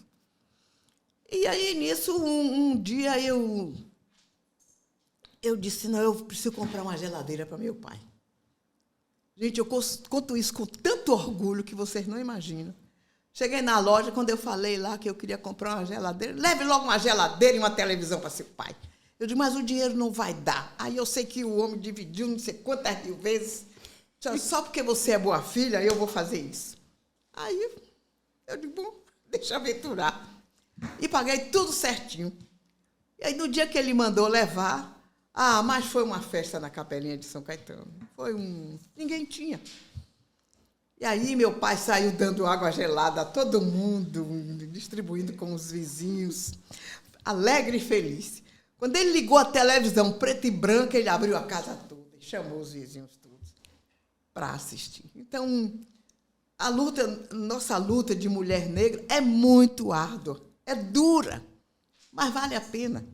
E aí, nisso, um dia eu disse, não, eu preciso comprar uma geladeira para meu pai. Gente, eu conto isso com tanto orgulho que vocês não imaginam. Cheguei na loja, quando eu falei lá que eu queria comprar uma geladeira, leve logo uma geladeira e uma televisão para seu pai. Eu disse, mas o dinheiro não vai dar. Aí eu sei que o homem dividiu não sei quantas mil vezes. Só porque você é boa filha, eu vou fazer isso. Aí eu digo, bom, deixa eu aventurar. E paguei tudo certinho. E aí, no dia que ele mandou levar, mas foi uma festa na Capelinha de São Caetano. Ninguém tinha. E aí, meu pai saiu dando água gelada a todo mundo, distribuindo com os vizinhos, alegre e feliz. Quando ele ligou a televisão preta e branca, ele abriu a casa toda e chamou os vizinhos todos para assistir. Então, nossa luta de mulher negra é muito árdua, é dura, mas vale a pena.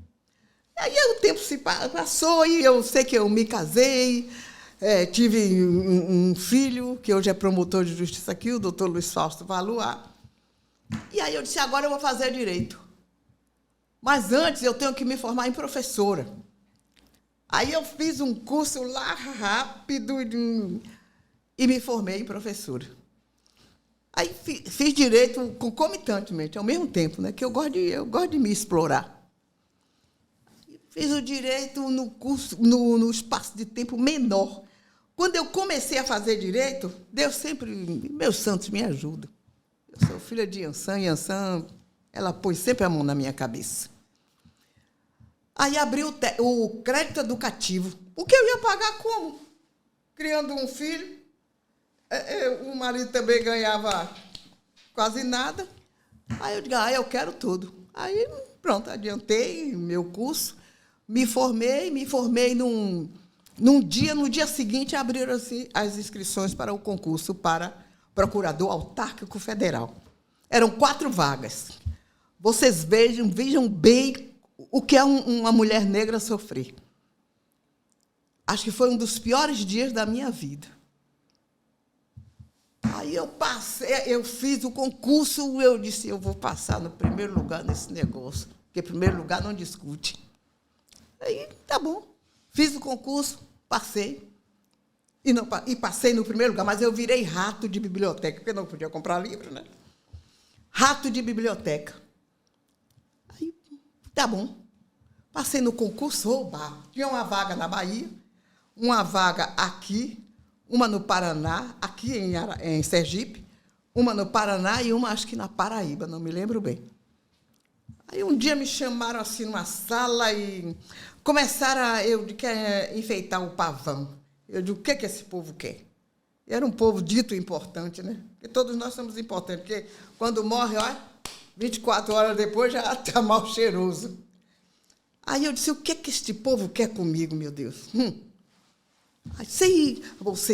E aí o tempo se passou e eu sei que eu me casei, tive um filho, que hoje é promotor de justiça aqui, o doutor Luiz Fausto Valuar. E aí eu disse, agora eu vou fazer direito. Mas antes eu tenho que me formar em professora. Aí eu fiz um curso lá rápido e me formei em professora. Aí fiz direito concomitantemente, ao mesmo tempo, né? Que eu gosto de me explorar. Fiz o direito no espaço de tempo menor. Quando eu comecei a fazer direito, Deus sempre, meus santos me ajudam. Eu sou filha de Iansã, e Iansã, ela pôs sempre a mão na minha cabeça. Aí abri o crédito educativo. O que eu ia pagar como? Criando um filho. O marido também ganhava quase nada. Aí eu digo, eu quero tudo. Aí, pronto, adiantei meu curso, me formei no dia seguinte abriram as inscrições para o concurso para procurador autárquico federal. Eram 4 vagas. Vocês vejam bem o que é uma mulher negra sofrer. Acho que foi um dos piores dias da minha vida. Aí eu fiz o concurso, eu disse, eu vou passar no primeiro lugar nesse negócio, porque primeiro lugar não discute. Aí, tá bom. Fiz o concurso, passei. E passei no primeiro lugar, mas eu virei rato de biblioteca, porque não podia comprar livro, né? Rato de biblioteca. Aí, tá bom. Passei no concurso, tinha uma vaga na Bahia, uma vaga aqui, uma no Paraná, aqui em Sergipe, uma no Paraná e uma, acho que na Paraíba, não me lembro bem. Aí um dia me chamaram assim numa sala e começaram eu quer enfeitar o pavão. Eu digo, o que esse povo quer? E era um povo dito importante, né? Porque todos nós somos importantes, porque quando morre, 24 horas depois já está mal cheiroso. Aí eu disse, o que este povo quer comigo, meu Deus? Você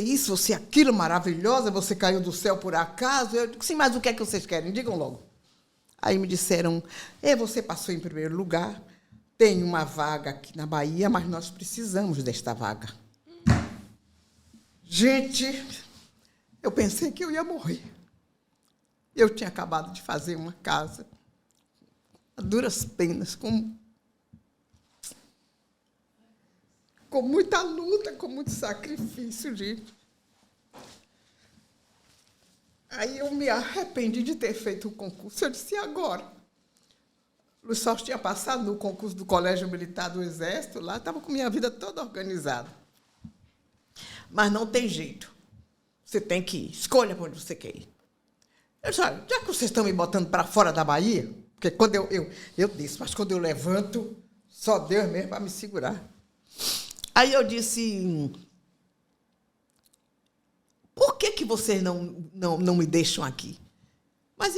isso, você aquilo, maravilhosa, você caiu do céu por acaso. Eu digo, sim, mas o que é que vocês querem? Digam logo. Aí me disseram, você passou em primeiro lugar, tem uma vaga aqui na Bahia, mas nós precisamos desta vaga. Gente, eu pensei que eu ia morrer. Eu tinha acabado de fazer uma casa, a duras penas, com muita luta, com muito sacrifício, gente. Aí eu me arrependi de ter feito o concurso. Eu disse, e agora? Luiz Fausto tinha passado no concurso do Colégio Militar do Exército, lá estava com minha vida toda organizada. Mas não tem jeito. Você tem que ir. Escolha para onde você quer ir. Eu disse, já que vocês estão me botando para fora da Bahia, porque quando eu disse, mas quando eu levanto, só Deus mesmo para me segurar. Aí eu disse, por que vocês não me deixam aqui? Mas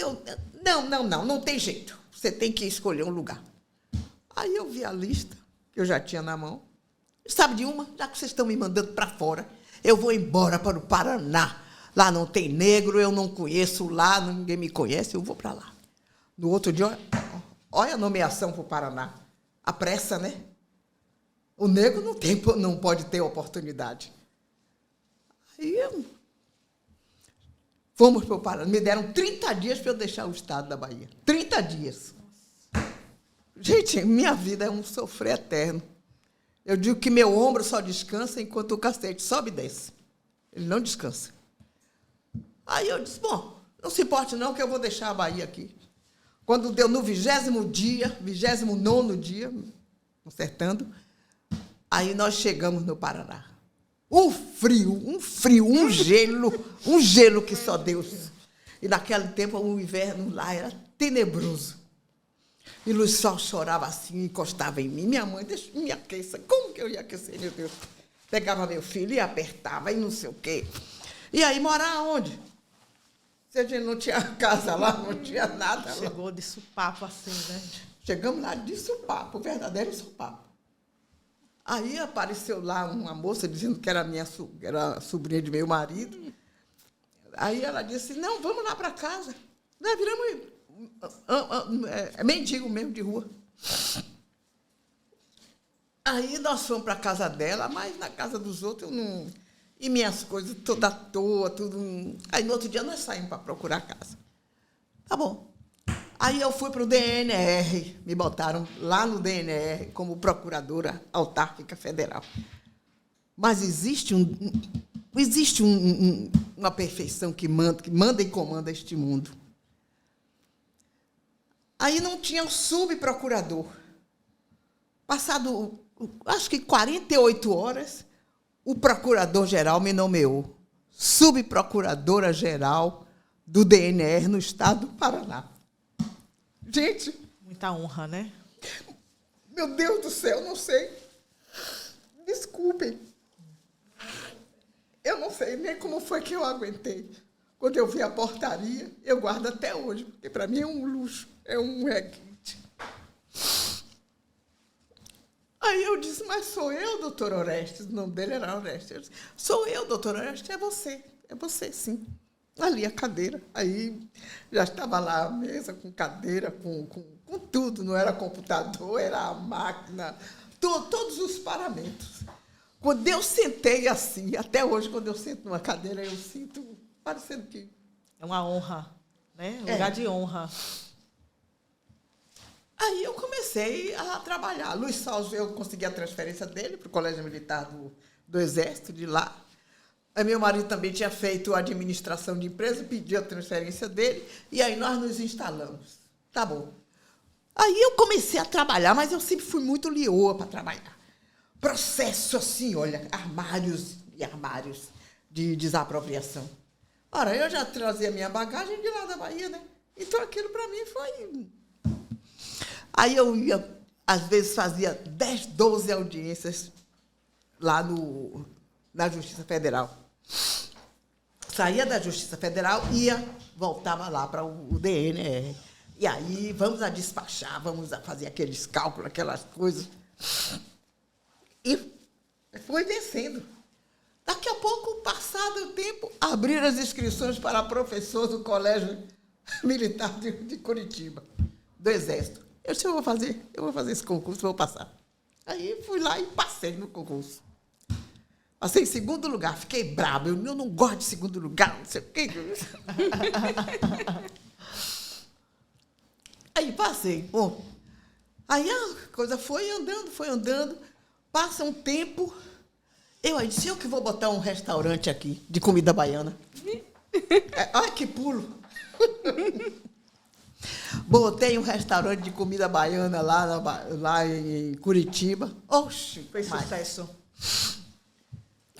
não tem jeito. Você tem que escolher um lugar. Aí eu vi a lista, que eu já tinha na mão. Sabe de uma? Já que vocês estão me mandando para fora, eu vou embora para o Paraná. Lá não tem negro, eu não conheço lá, ninguém me conhece, eu vou para lá. No outro dia, olha a nomeação para o Paraná. A pressa, né? O negro não pode ter oportunidade. Aí fomos para o Paraná. Me deram 30 dias para eu deixar o estado da Bahia. 30 dias. Gente, minha vida é um sofrer eterno. Eu digo que meu ombro só descansa enquanto o cacete sobe e desce. Ele não descansa. Aí eu disse, bom, não se importe não, que eu vou deixar a Bahia aqui. Quando deu no 20º dia, 29º dia, consertando, aí nós chegamos no Paraná. Um frio, um gelo que só Deus. E naquele tempo o inverno lá era tenebroso. E Luiz Sol chorava assim, encostava em mim. Minha mãe, deixa me aqueça. Como que eu ia aquecer, meu Deus? Pegava meu filho e apertava e não sei o quê. E aí, morar onde? Se a gente não tinha casa lá, não tinha nada lá. Chegou de supapo assim, né? Chegamos lá de supapo, verdadeiro supapo. Aí apareceu lá uma moça dizendo que era era sobrinha de meu marido. Aí ela disse, não, vamos lá para casa. Nós viramos mendigo mesmo de rua. Aí nós fomos para a casa dela, mas na casa dos outros eu não... E minhas coisas toda à toa, tudo... Aí no outro dia nós saímos para procurar casa. Tá bom. Aí eu fui para o DNR, me botaram lá no DNR como procuradora autárquica federal. Mas existe uma perfeição que manda e comanda este mundo. Aí não tinha o subprocurador. Passado, acho que 48 horas, o procurador-geral me nomeou subprocuradora-geral do DNR no estado do Paraná. Gente... Muita honra, né? Meu Deus do céu, não sei. Desculpem. Eu não sei nem como foi que eu aguentei. Quando eu vi a portaria, eu guardo até hoje, porque para mim é um luxo, é um requinte. Aí eu disse, mas sou eu, doutor Orestes. O nome dele era Orestes. Eu disse, sou eu, doutor Orestes, é você, sim. Ali a cadeira. Aí já estava lá a mesa com cadeira, com tudo. Não era computador, era a máquina, todos os paramentos. Quando eu sentei assim, até hoje, quando eu sento numa cadeira, eu sinto parecendo que... É uma honra, né? Um lugar de honra. Aí eu comecei a trabalhar. Luiz Salles, eu consegui a transferência dele para o Colégio Militar do Exército, de lá. Aí meu marido também tinha feito a administração de empresa, pediu a transferência dele, e aí nós nos instalamos. Tá bom. Aí eu comecei a trabalhar, mas eu sempre fui muito lioa para trabalhar. Processo assim, olha, armários e armários de desapropriação. Ora, eu já trazia minha bagagem de lá da Bahia, né? Então aquilo para mim foi... Aí eu ia, às vezes fazia 10, 12 audiências lá na Justiça Federal. Saía da Justiça Federal, voltava lá para o DNR. E aí, vamos a despachar, vamos a fazer aqueles cálculos, aquelas coisas. E foi descendo. Daqui a pouco, passado o tempo, abriram as inscrições para professor do Colégio Militar de Curitiba, do Exército. Eu disse, eu vou fazer esse concurso, vou passar. Aí fui lá e passei no concurso. Passei em segundo lugar, fiquei brava. Eu não gosto de segundo lugar, não sei o quê. Aí passei. Bom, aí a coisa foi andando. Passa um tempo, eu aí disse, eu que vou botar um restaurante aqui de comida baiana. Olha que pulo. Botei um restaurante de comida baiana lá em Curitiba. Oxe, foi sucesso.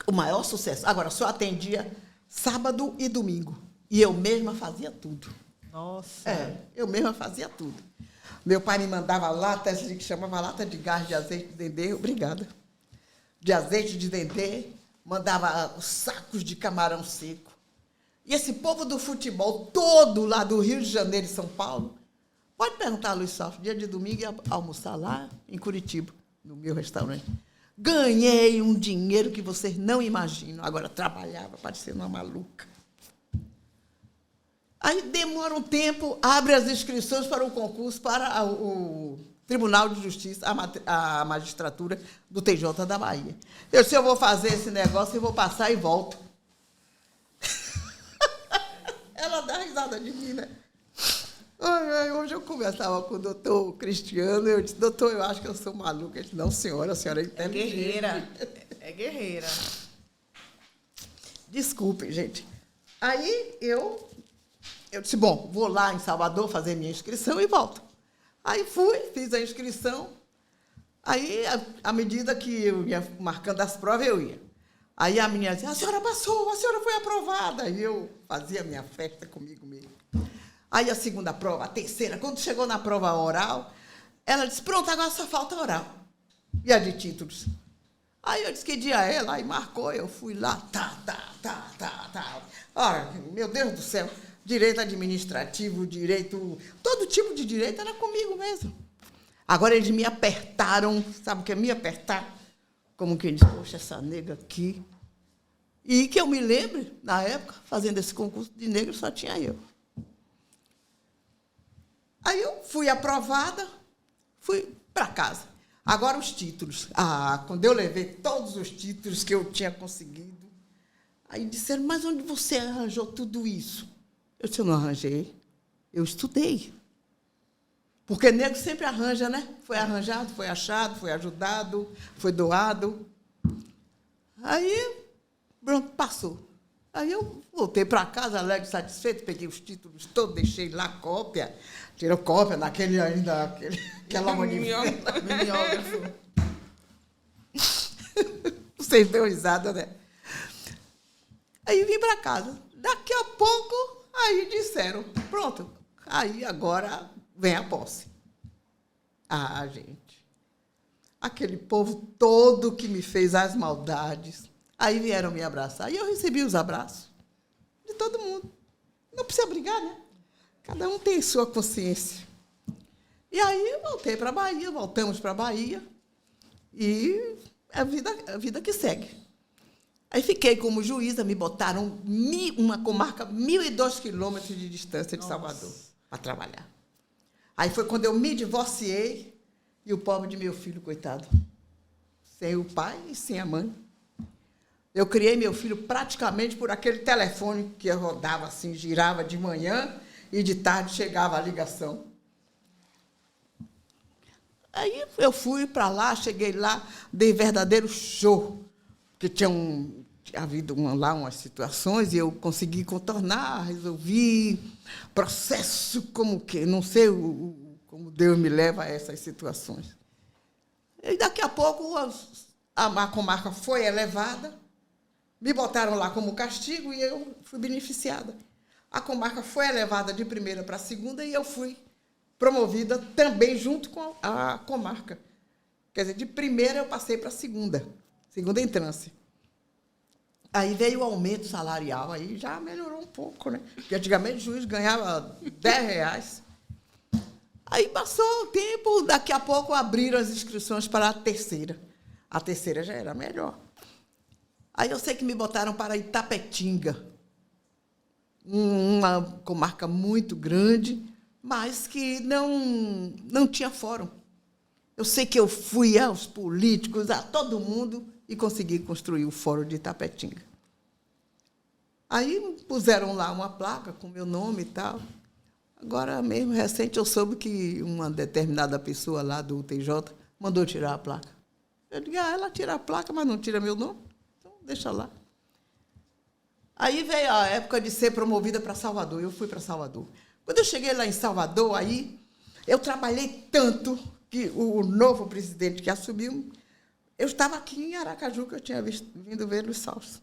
O maior sucesso. Agora, só atendia sábado e domingo. E eu mesma fazia tudo. Nossa. Eu mesma fazia tudo. Meu pai me mandava latas, que chamava lata de gás de azeite de dendê, obrigada. De azeite de dendê, mandava sacos de camarão seco. E esse povo do futebol todo lá do Rio de Janeiro e São Paulo, pode perguntar a Luiz Salles, dia de domingo ia almoçar lá em Curitiba, no meu restaurante. Ganhei um dinheiro que vocês não imaginam. Agora, trabalhava parecendo uma maluca. Aí demora um tempo, abre as inscrições para o concurso para o Tribunal de Justiça, a magistratura do TJ da Bahia. Eu disse, eu vou fazer esse negócio e vou passar e volto. Ela dá risada de mim, né? Hoje eu conversava com o doutor Cristiano, eu disse, doutor, eu acho que eu sou maluca. Ele disse, não, senhora, a senhora é inteligente. É guerreira. Desculpem, gente. Aí eu Eu disse, bom, vou lá em Salvador fazer minha inscrição e volto. Aí fui, fiz a inscrição. Aí, à medida que eu ia marcando as provas, eu ia. Aí a menina dizia, a senhora passou, a senhora foi aprovada. E eu fazia minha festa comigo mesmo. Aí a segunda prova, a terceira, quando chegou na prova oral, ela disse, pronto, agora só falta oral. E a de títulos. Aí eu disse que dia é, lá e marcou, eu fui lá, tá. Ora, meu Deus do céu, direito administrativo, direito, todo tipo de direito era comigo mesmo. Agora eles me apertaram, sabe o que é me apertar? Como quem diz, poxa, essa negra aqui. E que eu me lembre, na época, fazendo esse concurso de negro, só tinha eu. Aí eu fui aprovada, fui para casa. Agora os títulos. Quando eu levei todos os títulos que eu tinha conseguido, aí disseram, mas onde você arranjou tudo isso? Eu disse, eu não arranjei, eu estudei. Porque negro sempre arranja, né? Foi arranjado, foi achado, foi ajudado, foi doado. Aí, pronto, passou. Aí eu voltei para casa, alegre, satisfeito, peguei os títulos todos, deixei lá cópia. Tirou cópia naquele ainda, aquela mimeógrafo. Vocês deu risada, né? Aí vim para casa. Daqui a pouco, aí disseram, pronto, aí agora vem a posse. Gente, aquele povo todo que me fez as maldades, aí vieram me abraçar. E eu recebi os abraços de todo mundo. Não precisa brigar, né? Cada um tem sua consciência. E aí eu voltei para a Bahia, voltamos para a Bahia, e a vida que segue. Aí fiquei como juíza, me botaram uma comarca, 1.002 quilômetros de distância de Salvador, para trabalhar. Aí foi quando eu me divorciei, e o pobre de meu filho, coitado, sem o pai e sem a mãe. Eu criei meu filho praticamente por aquele telefone que rodava assim, girava de manhã, e de tarde chegava a ligação. Aí eu fui para lá, cheguei lá, dei verdadeiro show, porque tinha havido lá umas situações e eu consegui contornar, resolvi processo como que, não sei como Deus me leva a essas situações. E daqui a pouco a comarca foi elevada, me botaram lá como castigo e eu fui beneficiada. A comarca foi elevada de primeira para segunda e eu fui promovida também junto com a comarca. Quer dizer, de primeira eu passei para segunda entrância. Aí veio o aumento salarial, aí já melhorou um pouco, né? Porque antigamente o juiz ganhava R$10. Aí passou o tempo, daqui a pouco abriram as inscrições para a terceira. A terceira já era melhor. Aí eu sei que me botaram para Itapetinga, uma comarca muito grande, mas que não tinha fórum. Eu sei que eu fui aos políticos, a todo mundo, e consegui construir o fórum de Itapetinga. Aí puseram lá uma placa com meu nome e tal. Agora, mesmo recente, eu soube que uma determinada pessoa lá do UTJ mandou tirar a placa. Eu digo, ela tira a placa, mas não tira meu nome, então deixa lá. Aí veio a época de ser promovida para Salvador. Eu fui para Salvador. Quando eu cheguei lá em Salvador, aí eu trabalhei tanto que o novo presidente que assumiu, eu estava aqui em Aracaju, que eu tinha vindo ver Luiz Salso.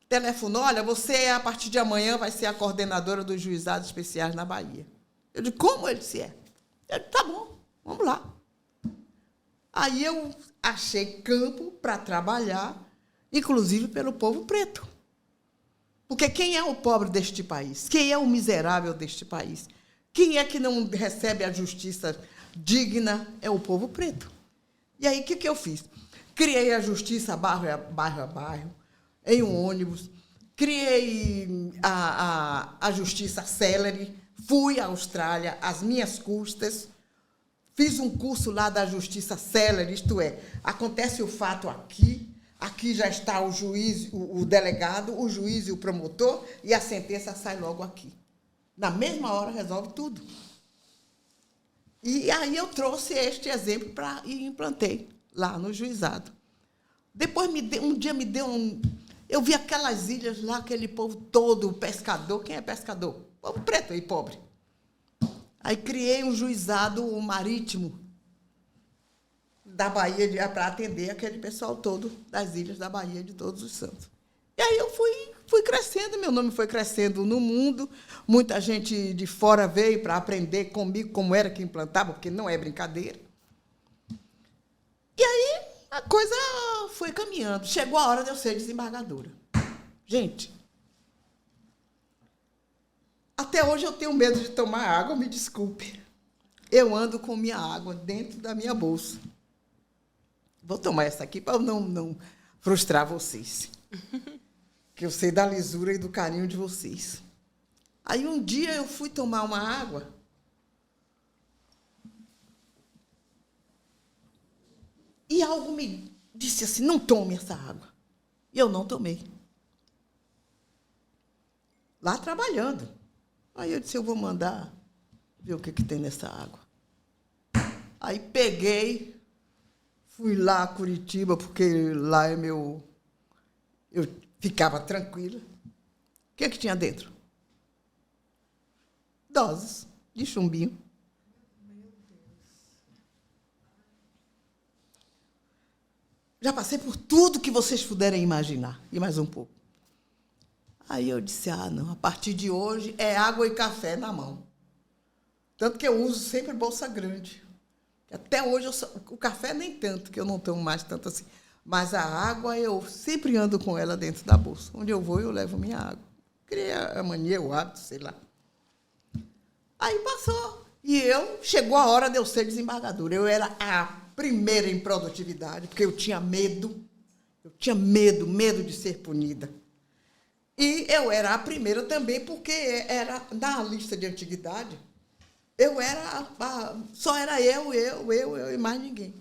Telefonou, olha, você, a partir de amanhã, vai ser a coordenadora dos juizados especiais na Bahia. Eu disse, como ele se é? Eu disse, tá bom, vamos lá. Aí eu achei campo para trabalhar, inclusive pelo povo preto. Porque quem é o pobre deste país? Quem é o miserável deste país? Quem é que não recebe a justiça digna? É o povo preto. E aí, o que eu fiz? Criei a justiça bairro a bairro, em um ônibus. Criei a justiça célere. Fui à Austrália, às minhas custas. Fiz um curso lá da justiça célere, isto é, acontece o fato aqui, aqui já está o juiz, o delegado, o juiz e o promotor, e a sentença sai logo aqui. Na mesma hora resolve tudo. E aí eu trouxe este exemplo e implantei lá no juizado. Depois, um dia me deu eu vi aquelas ilhas lá, aquele povo todo, pescador. Quem é pescador? povo preto e pobre. Aí criei um juizado marítimo da Bahia para atender aquele pessoal todo das ilhas da Bahia de Todos os Santos. E aí eu fui crescendo, meu nome foi crescendo no mundo, muita gente de fora veio para aprender comigo como era que implantava, porque não é brincadeira. E aí a coisa foi caminhando. Chegou a hora de eu ser desembargadora. Gente, até hoje eu tenho medo de tomar água, me desculpe. Eu ando com minha água dentro da minha bolsa. Vou tomar essa aqui para não frustrar vocês. Que eu sei da lisura e do carinho de vocês. Aí um dia eu fui tomar uma água. E algo me disse assim, não tome essa água. E eu não tomei. Lá trabalhando. Aí eu disse, eu vou mandar ver o que tem nessa água. Aí peguei, fui lá a Curitiba, porque lá é meu... Eu ficava tranquila. O que tinha dentro? Doses de chumbinho. Já passei por tudo que vocês puderem imaginar, e mais um pouco. Aí eu disse, não, a partir de hoje é água e café na mão. Tanto que eu uso sempre bolsa grande. Até hoje, o café nem tanto, que eu não tomo mais tanto assim. Mas a água, eu sempre ando com ela dentro da bolsa. Onde eu vou, eu levo minha água. Criei a mania, o hábito, sei lá. Aí passou. E chegou a hora de eu ser desembargadora. Eu era a primeira em produtividade, porque eu tinha medo. Eu tinha medo de ser punida. E eu era a primeira também, porque era na lista de antiguidade. Só era eu e mais ninguém.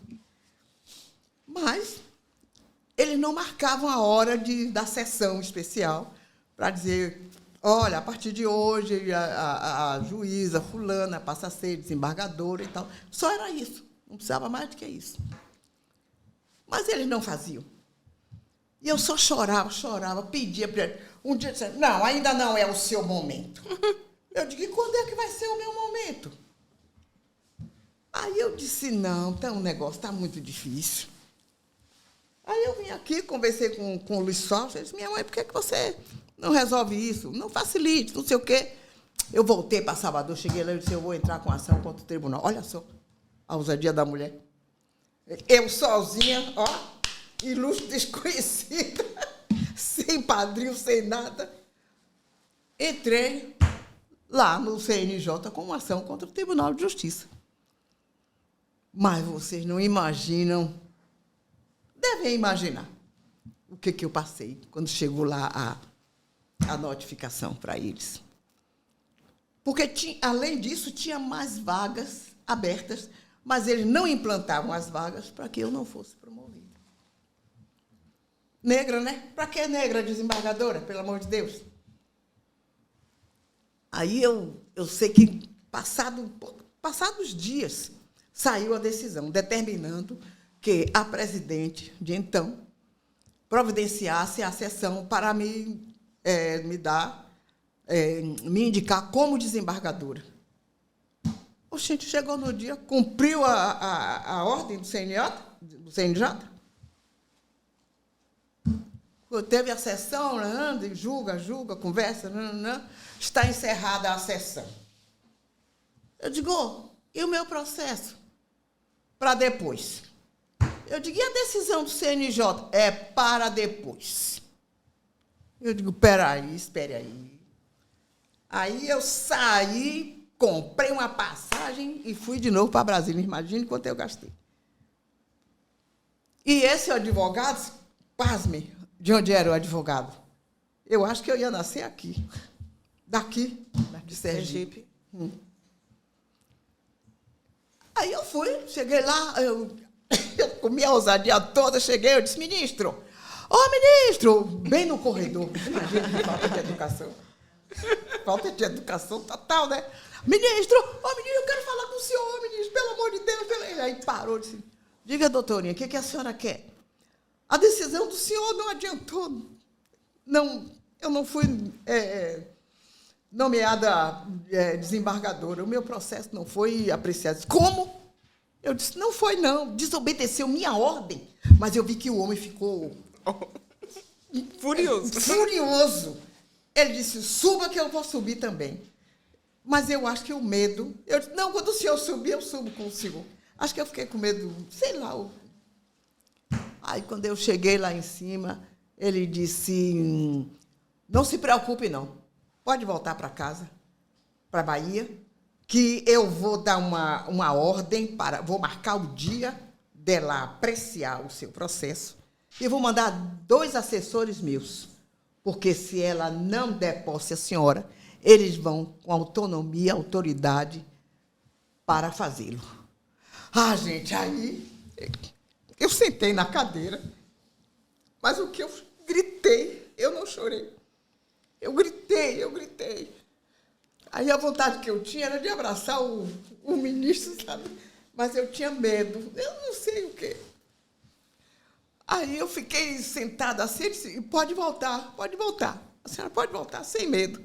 Mas eles não marcavam a hora da sessão especial para dizer, olha, a partir de hoje a juíza fulana passa a ser desembargadora e tal. Só era isso, não precisava mais do que isso. Mas eles não faziam. E eu só chorava, pedia para eles. Um dia disse, não, ainda não é o seu momento. Eu digo, e quando é que vai ser o meu momento? Aí eu disse, não, o negócio está muito difícil. Aí eu vim aqui, conversei com o Luiz Fausto, ele disse, minha mãe, por que você não resolve isso? Não facilite, não sei o quê. Eu voltei para Salvador, cheguei lá e disse, eu vou entrar com ação contra o tribunal. Olha só, a ousadia da mulher. Eu sozinha, ilustre desconhecida, sem padrinho, sem nada. Entrei lá no CNJ com uma ação contra o Tribunal de Justiça. Mas vocês não imaginam, devem imaginar, o que eu passei quando chegou lá a notificação para eles. Porque, além disso, tinha mais vagas abertas, mas eles não implantavam as vagas para que eu não fosse promovida. Negra, né? Para que negra desembargadora, pelo amor de Deus? Aí eu sei que, passados dias, saiu a decisão determinando que a presidente de então providenciasse a sessão para me indicar como desembargadora. O gente chegou no dia, cumpriu a ordem do CNJ, teve a sessão, julga, conversa, está encerrada a sessão. Eu digo, e o meu processo? Para depois. Eu digo, e a decisão do CNJ? É para depois. Eu digo, espere aí. Aí eu saí, comprei uma passagem e fui de novo para Brasília. Imagine quanto eu gastei. E esse advogado, pasme, de onde era o advogado? Eu acho que eu ia nascer aqui. Daqui, de Sergipe. Aí eu fui, cheguei lá, eu comi a ousadia toda, cheguei, eu disse, ministro, bem no corredor, imagina que falta de educação. Falta de educação total, né? Ministro, eu quero falar com o senhor, ministro, pelo amor de Deus. Aí parou, disse, diga, doutorinha, o que a senhora quer? A decisão do senhor não adiantou. Não, eu não fui nomeada desembargadora. O meu processo não foi apreciado. Como? Eu disse, não foi, não. Desobedeceu minha ordem. Mas eu vi que o homem ficou... Furioso. Furioso. Ele disse, suba que eu vou subir também. Mas eu acho que o medo... Eu disse, não, quando o senhor subir, eu subo com o senhor. Acho que eu fiquei com medo, sei lá. Aí, quando eu cheguei lá em cima, ele disse, não se preocupe, não. Pode voltar para casa, para a Bahia, que eu vou dar uma ordem, vou marcar o dia dela apreciar o seu processo e vou mandar 2 assessores meus, porque se ela não der posse à senhora, eles vão com autonomia, autoridade para fazê-lo. Ah, gente, aí eu sentei na cadeira, mas o que eu gritei, eu não chorei. Eu gritei. Aí a vontade que eu tinha era de abraçar o ministro, sabe? Mas eu tinha medo, eu não sei o quê. Aí eu fiquei sentada assim, ele disse, pode voltar. A senhora pode voltar, sem medo.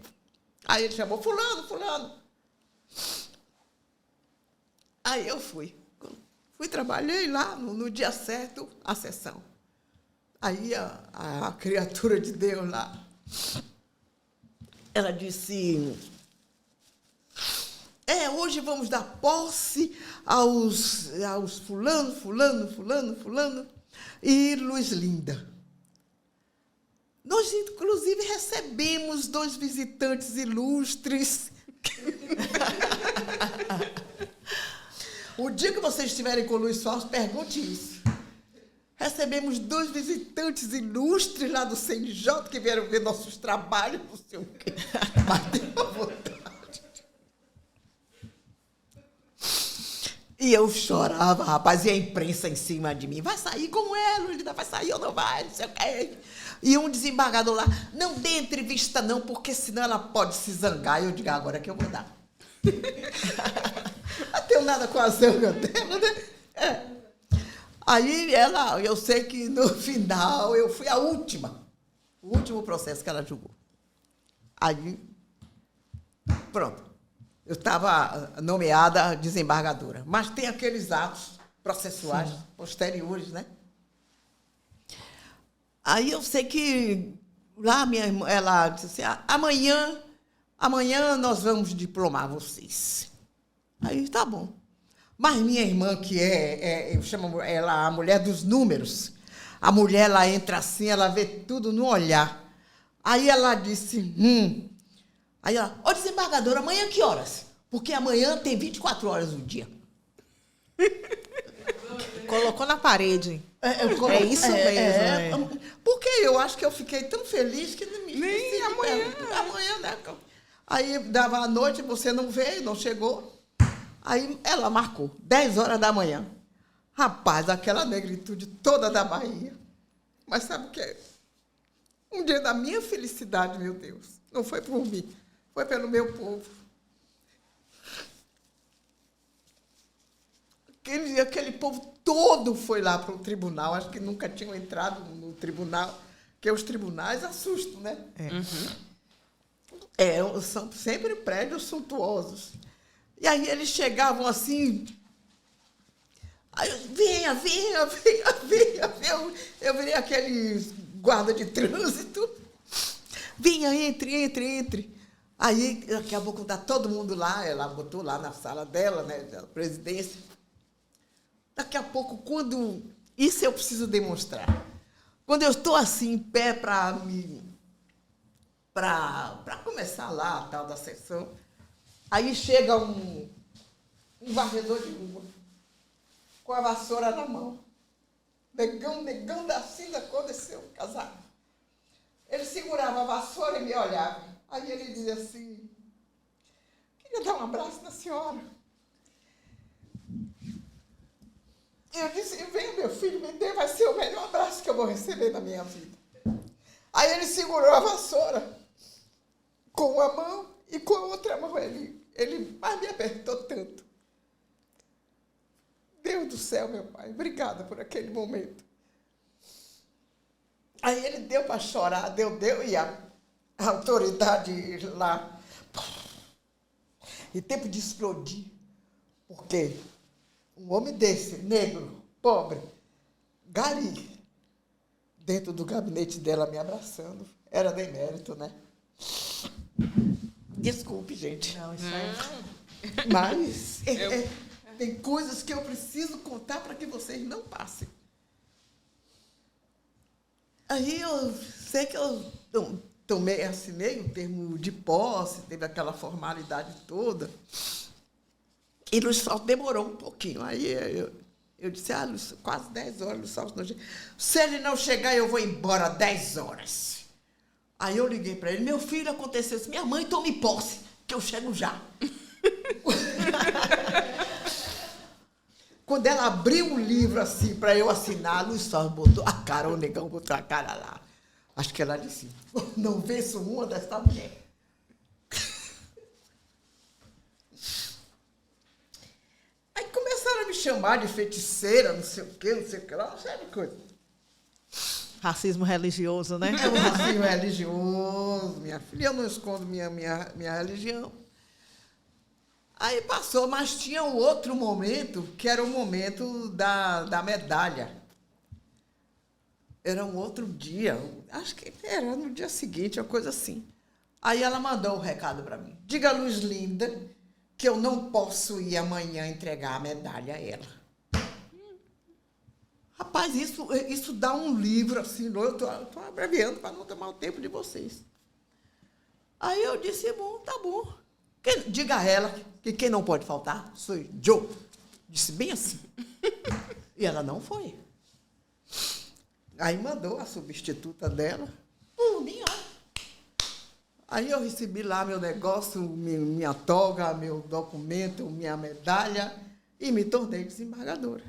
Aí ele chamou, fulano. Aí eu fui. Trabalhei lá no dia certo, a sessão. Aí a criatura de Deus lá, ela disse, hoje vamos dar posse aos fulano e Luz Linda. Nós, inclusive, recebemos 2 visitantes ilustres. O dia que vocês estiverem com o Luiz Soares, pergunte isso. Recebemos 2 visitantes ilustres lá do CNJ, que vieram ver nossos trabalhos, não sei o quê. Bateu a vontade. E eu chorava, rapaz, e a imprensa em cima de mim. Vai sair como é, Lulinda, vai sair ou não vai, não sei o quê. E um desembargador lá, não dê entrevista não, porque senão ela pode se zangar. E eu digo, agora que eu vou dar. Não tenho nada com a zanga dela, né? Aí eu sei que no final eu fui a última. O último processo que ela julgou. Aí, pronto. Eu estava nomeada desembargadora. Mas tem aqueles atos processuais posteriores, né? Aí eu sei que lá minha irmã, ela disse assim, amanhã nós vamos diplomar vocês. Aí tá bom. Mas minha irmã, que eu chamo ela a mulher dos números, a mulher, ela entra assim, ela vê tudo no olhar. Aí ela disse, Aí ela, desembargadora, amanhã que horas? Porque amanhã tem 24 horas no dia. Colocou na parede. É isso mesmo. Porque eu acho que eu fiquei tão feliz que não me Nem amanhã. Amanhã, né? Aí dava a noite, você não veio, não chegou. Aí ela marcou, 10 horas da manhã. Rapaz, aquela negritude toda da Bahia. Mas sabe o que é? Um dia da minha felicidade, meu Deus. Não foi por mim, foi pelo meu povo. Aquele povo todo foi lá para o tribunal. Acho que nunca tinham entrado no tribunal, porque os tribunais assustam, né? São sempre prédios suntuosos. E aí eles chegavam assim... Aí eu, venha. Eu virei aquele guarda de trânsito. Vinha, entre. Aí, daqui a pouco, está todo mundo lá. Ela botou lá na sala dela, né, da presidência. Daqui a pouco, quando... Isso eu preciso demonstrar. Quando eu estou assim, em pé para começar lá a tal da sessão, aí chega um varredor de rua, com a vassoura na mão. Negão da cinza, cor desse seu casaco. Ele segurava a vassoura e me olhava. Aí ele dizia assim, queria dar um abraço na senhora. Eu disse, vem, meu filho, me dê, vai ser o melhor abraço que eu vou receber na minha vida. Aí ele segurou a vassoura com uma mão e com a outra mão ele mais me apertou tanto. Deus do céu, meu pai, obrigada por aquele momento. Aí ele deu para chorar, deu, e a autoridade lá E tempo de explodir. Porque um homem desse, negro, pobre, gari, dentro do gabinete dela me abraçando, era demérito, né? Desculpe, gente. Não, isso aí... Mas tem coisas que eu preciso contar para que vocês não passem. Aí eu sei que eu tomei, assinei o termo de posse, teve aquela formalidade toda. E Luiz Fausto demorou um pouquinho. Aí eu disse, Luiz, quase 10 horas, Luiz Fausto não chega. Se ele não chegar, eu vou embora 10 horas. Aí eu liguei para ele, meu filho, aconteceu isso. Minha mãe, tome posse, que eu chego já. Quando ela abriu o livro assim para eu assinar, Luiz Fausto botou a cara, o negão botou a cara lá. Acho que ela disse, não venço uma dessa mulher. Aí começaram a me chamar de feiticeira, não sei o que lá, não sei de coisa. Racismo religioso, né? É um racismo religioso, minha filha. Eu não escondo minha religião. Aí passou, mas tinha um outro momento, que era o momento da medalha. Era um outro dia, acho que era no dia seguinte, uma coisa assim. Aí ela mandou um recado para mim. Diga a Luz Linda que eu não posso ir amanhã entregar a medalha a ela. Rapaz, isso dá um livro assim, eu estou abreviando para não tomar o tempo de vocês. Aí eu disse, bom, tá bom. Diga a ela que quem não pode faltar sou eu. Disse bem assim. E ela não foi. Aí mandou a substituta dela, minha. Aí eu recebi lá meu negócio, minha toga, meu documento, minha medalha, e me tornei desembargadora.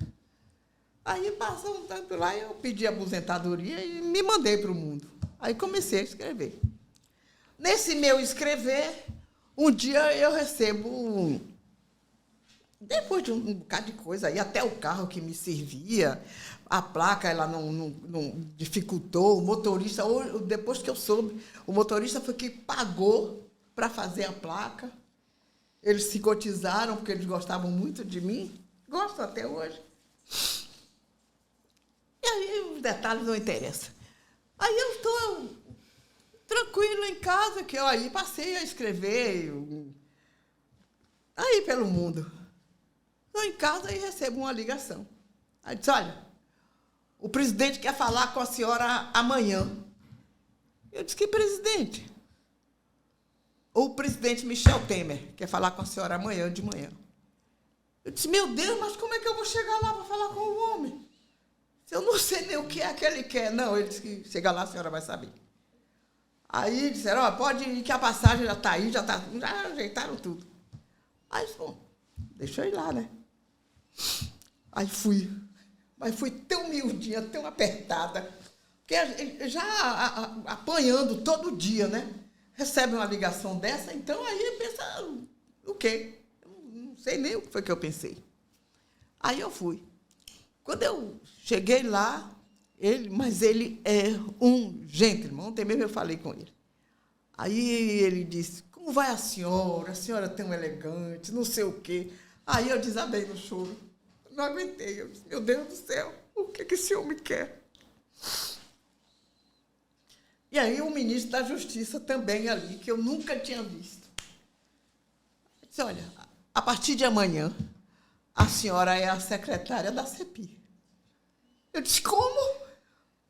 Aí passou um tempo lá, eu pedi aposentadoria e me mandei para o mundo. Aí comecei a escrever. Nesse meu escrever, um dia eu recebo, depois de um bocado de coisa, aí até o carro que me servia, a placa ela não dificultou, o motorista, depois que eu soube, o motorista foi que pagou para fazer a placa. Eles se cotizaram, porque eles gostavam muito de mim, gostam até hoje. E aí os detalhes não interessam. Aí eu estou tranquila em casa, que eu aí passei a escrever, aí pelo mundo. Estou em casa e recebo uma ligação. Aí disse, olha, o presidente quer falar com a senhora amanhã. Eu disse, que presidente? O presidente Michel Temer quer falar com a senhora amanhã de manhã. Eu disse, meu Deus, mas como é que eu vou chegar lá para falar com o homem? Eu não sei nem o que é que ele quer. Não, ele disse que chegar lá a senhora vai saber. Aí disseram, pode ir que a passagem já está aí, já ajeitaram tudo. Aí, bom, deixa eu ir lá, né? Aí fui. Mas fui tão miudinha, tão apertada, que já apanhando todo dia, né? Recebe uma ligação dessa, então aí pensa, o quê? Eu não sei nem o que foi que eu pensei. Aí eu fui. Quando eu cheguei lá, mas ele é um gentleman, ontem mesmo eu falei com ele. Aí ele disse, como vai a senhora? A senhora é tão elegante, não sei o quê. Aí eu desabei no choro. Não aguentei. Eu disse, meu Deus do céu, o que esse homem quer? E aí o ministro da Justiça também ali, que eu nunca tinha visto. Ele disse, olha, a partir de amanhã, a senhora é a secretária da CEPI. Eu disse, como?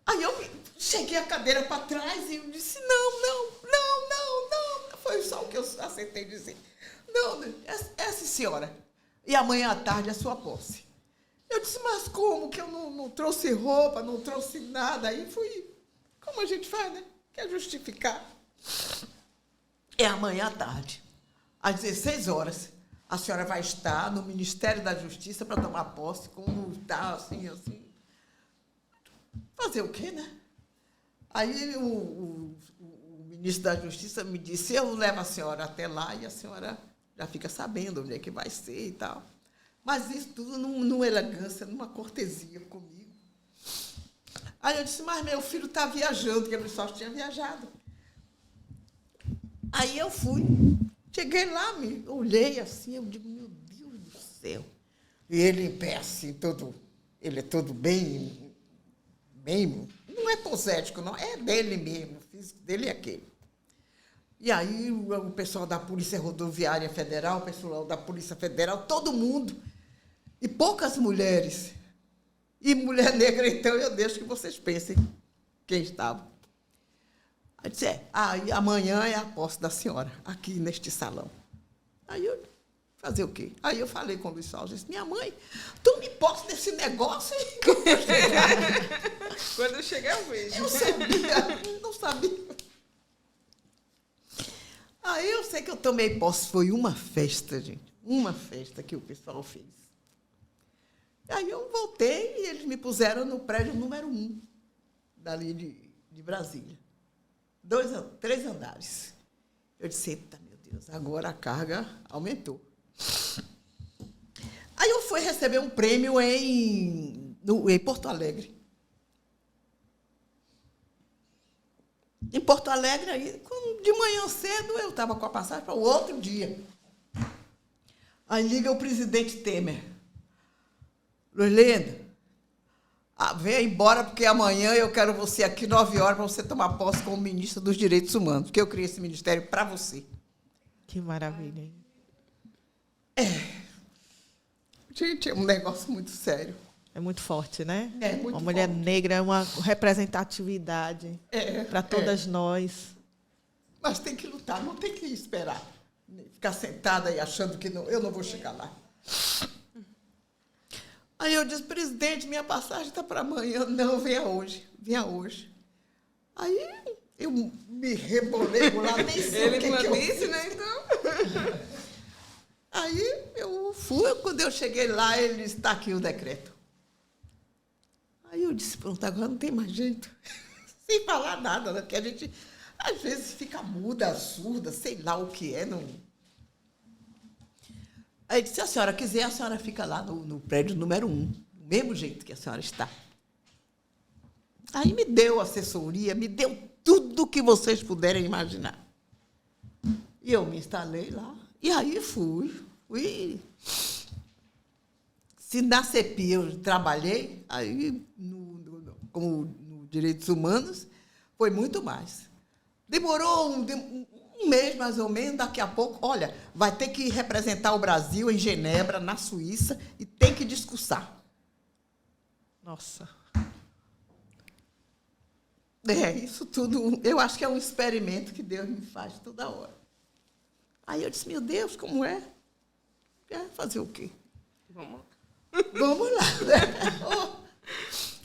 Aí eu cheguei a cadeira para trás e eu disse, não. Foi só o que eu aceitei dizer. Não, essa senhora. E amanhã à tarde é sua posse. Eu disse, mas como que eu não trouxe roupa, não trouxe nada? Aí fui, como a gente faz, né? Quer justificar. É amanhã à tarde, às 16 horas, a senhora vai estar no Ministério da Justiça para tomar posse, como está, assim. Fazer o quê, né? Aí o ministro da Justiça me disse, eu levo a senhora até lá e a senhora já fica sabendo onde é que vai ser e tal. Mas isso tudo numa elegância, numa cortesia comigo. Aí eu disse, mas meu filho está viajando, porque ele só tinha viajado. Aí eu fui. Cheguei lá, me olhei assim, eu digo, meu Deus do céu. E ele em pé, assim, ele é todo bem, não é posético, não, é dele mesmo, o físico dele é aquele. E aí o pessoal da Polícia Rodoviária Federal, o pessoal da Polícia Federal, todo mundo, e poucas mulheres. E mulher negra, então, eu deixo que vocês pensem quem estava. Aí disse, aí amanhã é a posse da senhora, aqui neste salão. Aí eu, fazer o quê? Aí eu falei com o Luiz Salles, disse, minha mãe, tu me posse nesse negócio? Quando eu chegar, eu vejo. Eu sabia, não sabia. Aí eu sei que eu tomei posse, foi uma festa, gente, uma festa que o pessoal fez. Aí eu voltei e eles me puseram no prédio número 1, dali de Brasília. 3 andares. Eu disse, eita, meu Deus, agora a carga aumentou. Aí eu fui receber um prêmio em Porto Alegre. Em Porto Alegre, aí, de manhã cedo, eu estava com a passagem para o outro dia. Aí liga o presidente Temer. Luilinda, venha embora, porque amanhã eu quero você aqui 9 horas para você tomar posse como ministra dos Direitos Humanos, porque eu criei esse ministério para você. Que maravilha, hein? Gente, é um negócio muito sério. É muito forte, né? É muito Uma mulher forte. negra é uma representatividade para todas nós. Mas tem que lutar, não tem que esperar. Ficar sentada e achando que eu não vou chegar lá. Aí eu disse, presidente, minha passagem está para amanhã. Não, venha hoje. Aí eu me rebolei lá, nem sei o que eu disse, né, então? Aí eu fui, quando eu cheguei lá, ele disse, está aqui o decreto. Aí eu disse, pronto, agora não tem mais jeito. Sem falar nada, né? Porque a gente, às vezes, fica muda, surda, sei lá o que é. Não... Aí disse, se a senhora quiser, a senhora fica lá no prédio número 1, do mesmo jeito que a senhora está. Aí me deu assessoria, me deu tudo que vocês puderem imaginar. E eu me instalei lá. E aí fui. Se na CEPI eu trabalhei, aí como no Direitos Humanos, foi muito mais. Demorou um mês, mais ou menos, daqui a pouco, olha, vai ter que representar o Brasil em Genebra, na Suíça, e tem que discursar. Nossa. Isso tudo, eu acho que é um experimento que Deus me faz toda hora. Aí eu disse, meu Deus, como é? Fazer o quê? Vamos lá. Vamos lá. Né?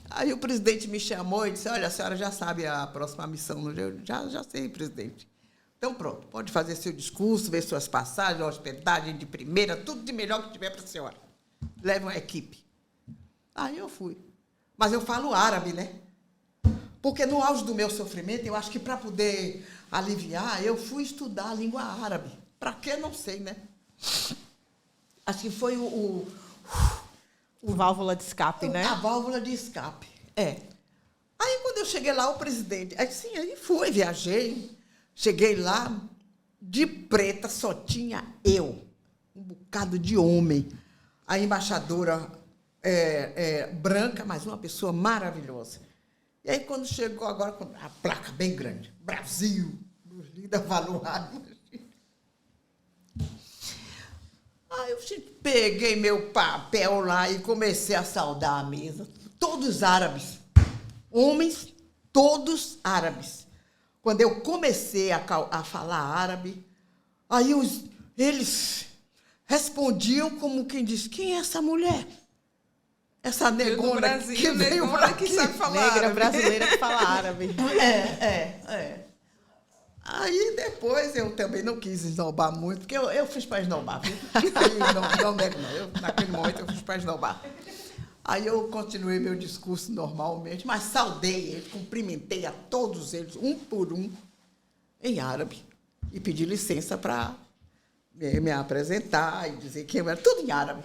Aí o presidente me chamou e disse, olha, a senhora já sabe a próxima missão. Eu já sei, presidente. Então, pronto, pode fazer seu discurso, ver suas passagens, hospedagem de primeira, tudo de melhor que tiver para a senhora. Leve uma equipe. Aí eu fui. Mas eu falo árabe, né? Porque no auge do meu sofrimento, eu acho que para poder aliviar, eu fui estudar a língua árabe. Para quê? Não sei, né? Acho que foi o válvula de escape, né? A válvula de escape, Aí, quando eu cheguei lá, o presidente... Aí fui, viajei. Cheguei lá, de preta, só tinha eu. Um bocado de homem. A embaixadora branca, mas uma pessoa maravilhosa. E aí, quando chegou agora, com a placa bem grande, Brasil, Luilinda Valuardi. Aí eu peguei meu papel lá e comecei a saudar a mesa. Todos árabes. Homens, todos árabes. Quando eu comecei a falar árabe, aí eles respondiam como quem diz, quem é essa mulher? Essa negona Brasil, que veio por aqui. Que sabe falar Negra árabe. brasileira que fala árabe. Aí depois eu também não quis esnobar muito, porque eu fiz para esnobar, viu? Aí não nego, não. Naquele momento eu fiz para esnobar. Aí eu continuei meu discurso normalmente, mas saudei eles, cumprimentei a todos eles, um por um, em árabe. E pedi licença para me apresentar e dizer que eu era tudo em árabe.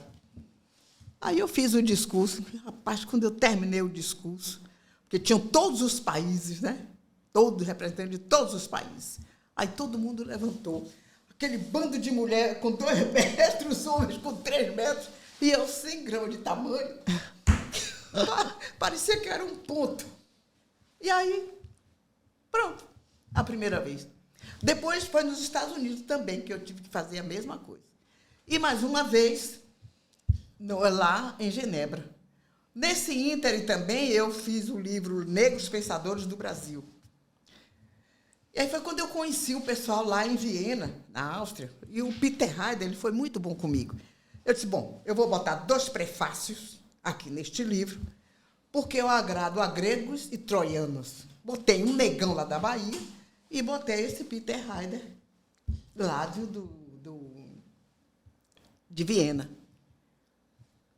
Aí eu fiz o discurso. Rapaz, quando eu terminei o discurso, porque tinham todos os países, né? Todos representantes de todos os países. Aí todo mundo levantou. aquele bando de mulher com 2 metros, homens com 3 metros, e eu 100 gramas de tamanho. Parecia que era um ponto. E aí, pronto, a primeira vez. Depois foi nos Estados Unidos também, que eu tive que fazer a mesma coisa. E mais uma vez, lá em Genebra. Nesse ínterim também, eu fiz o livro Negros Pensadores do Brasil. E aí foi quando eu conheci o pessoal lá em Viena, na Áustria, e o Peter Heider, ele foi muito bom comigo. Eu disse, bom, eu vou botar 2 prefácios aqui neste livro, porque eu agrado a gregos e troianos. Botei um negão lá da Bahia e botei esse Peter Heider lá de Viena.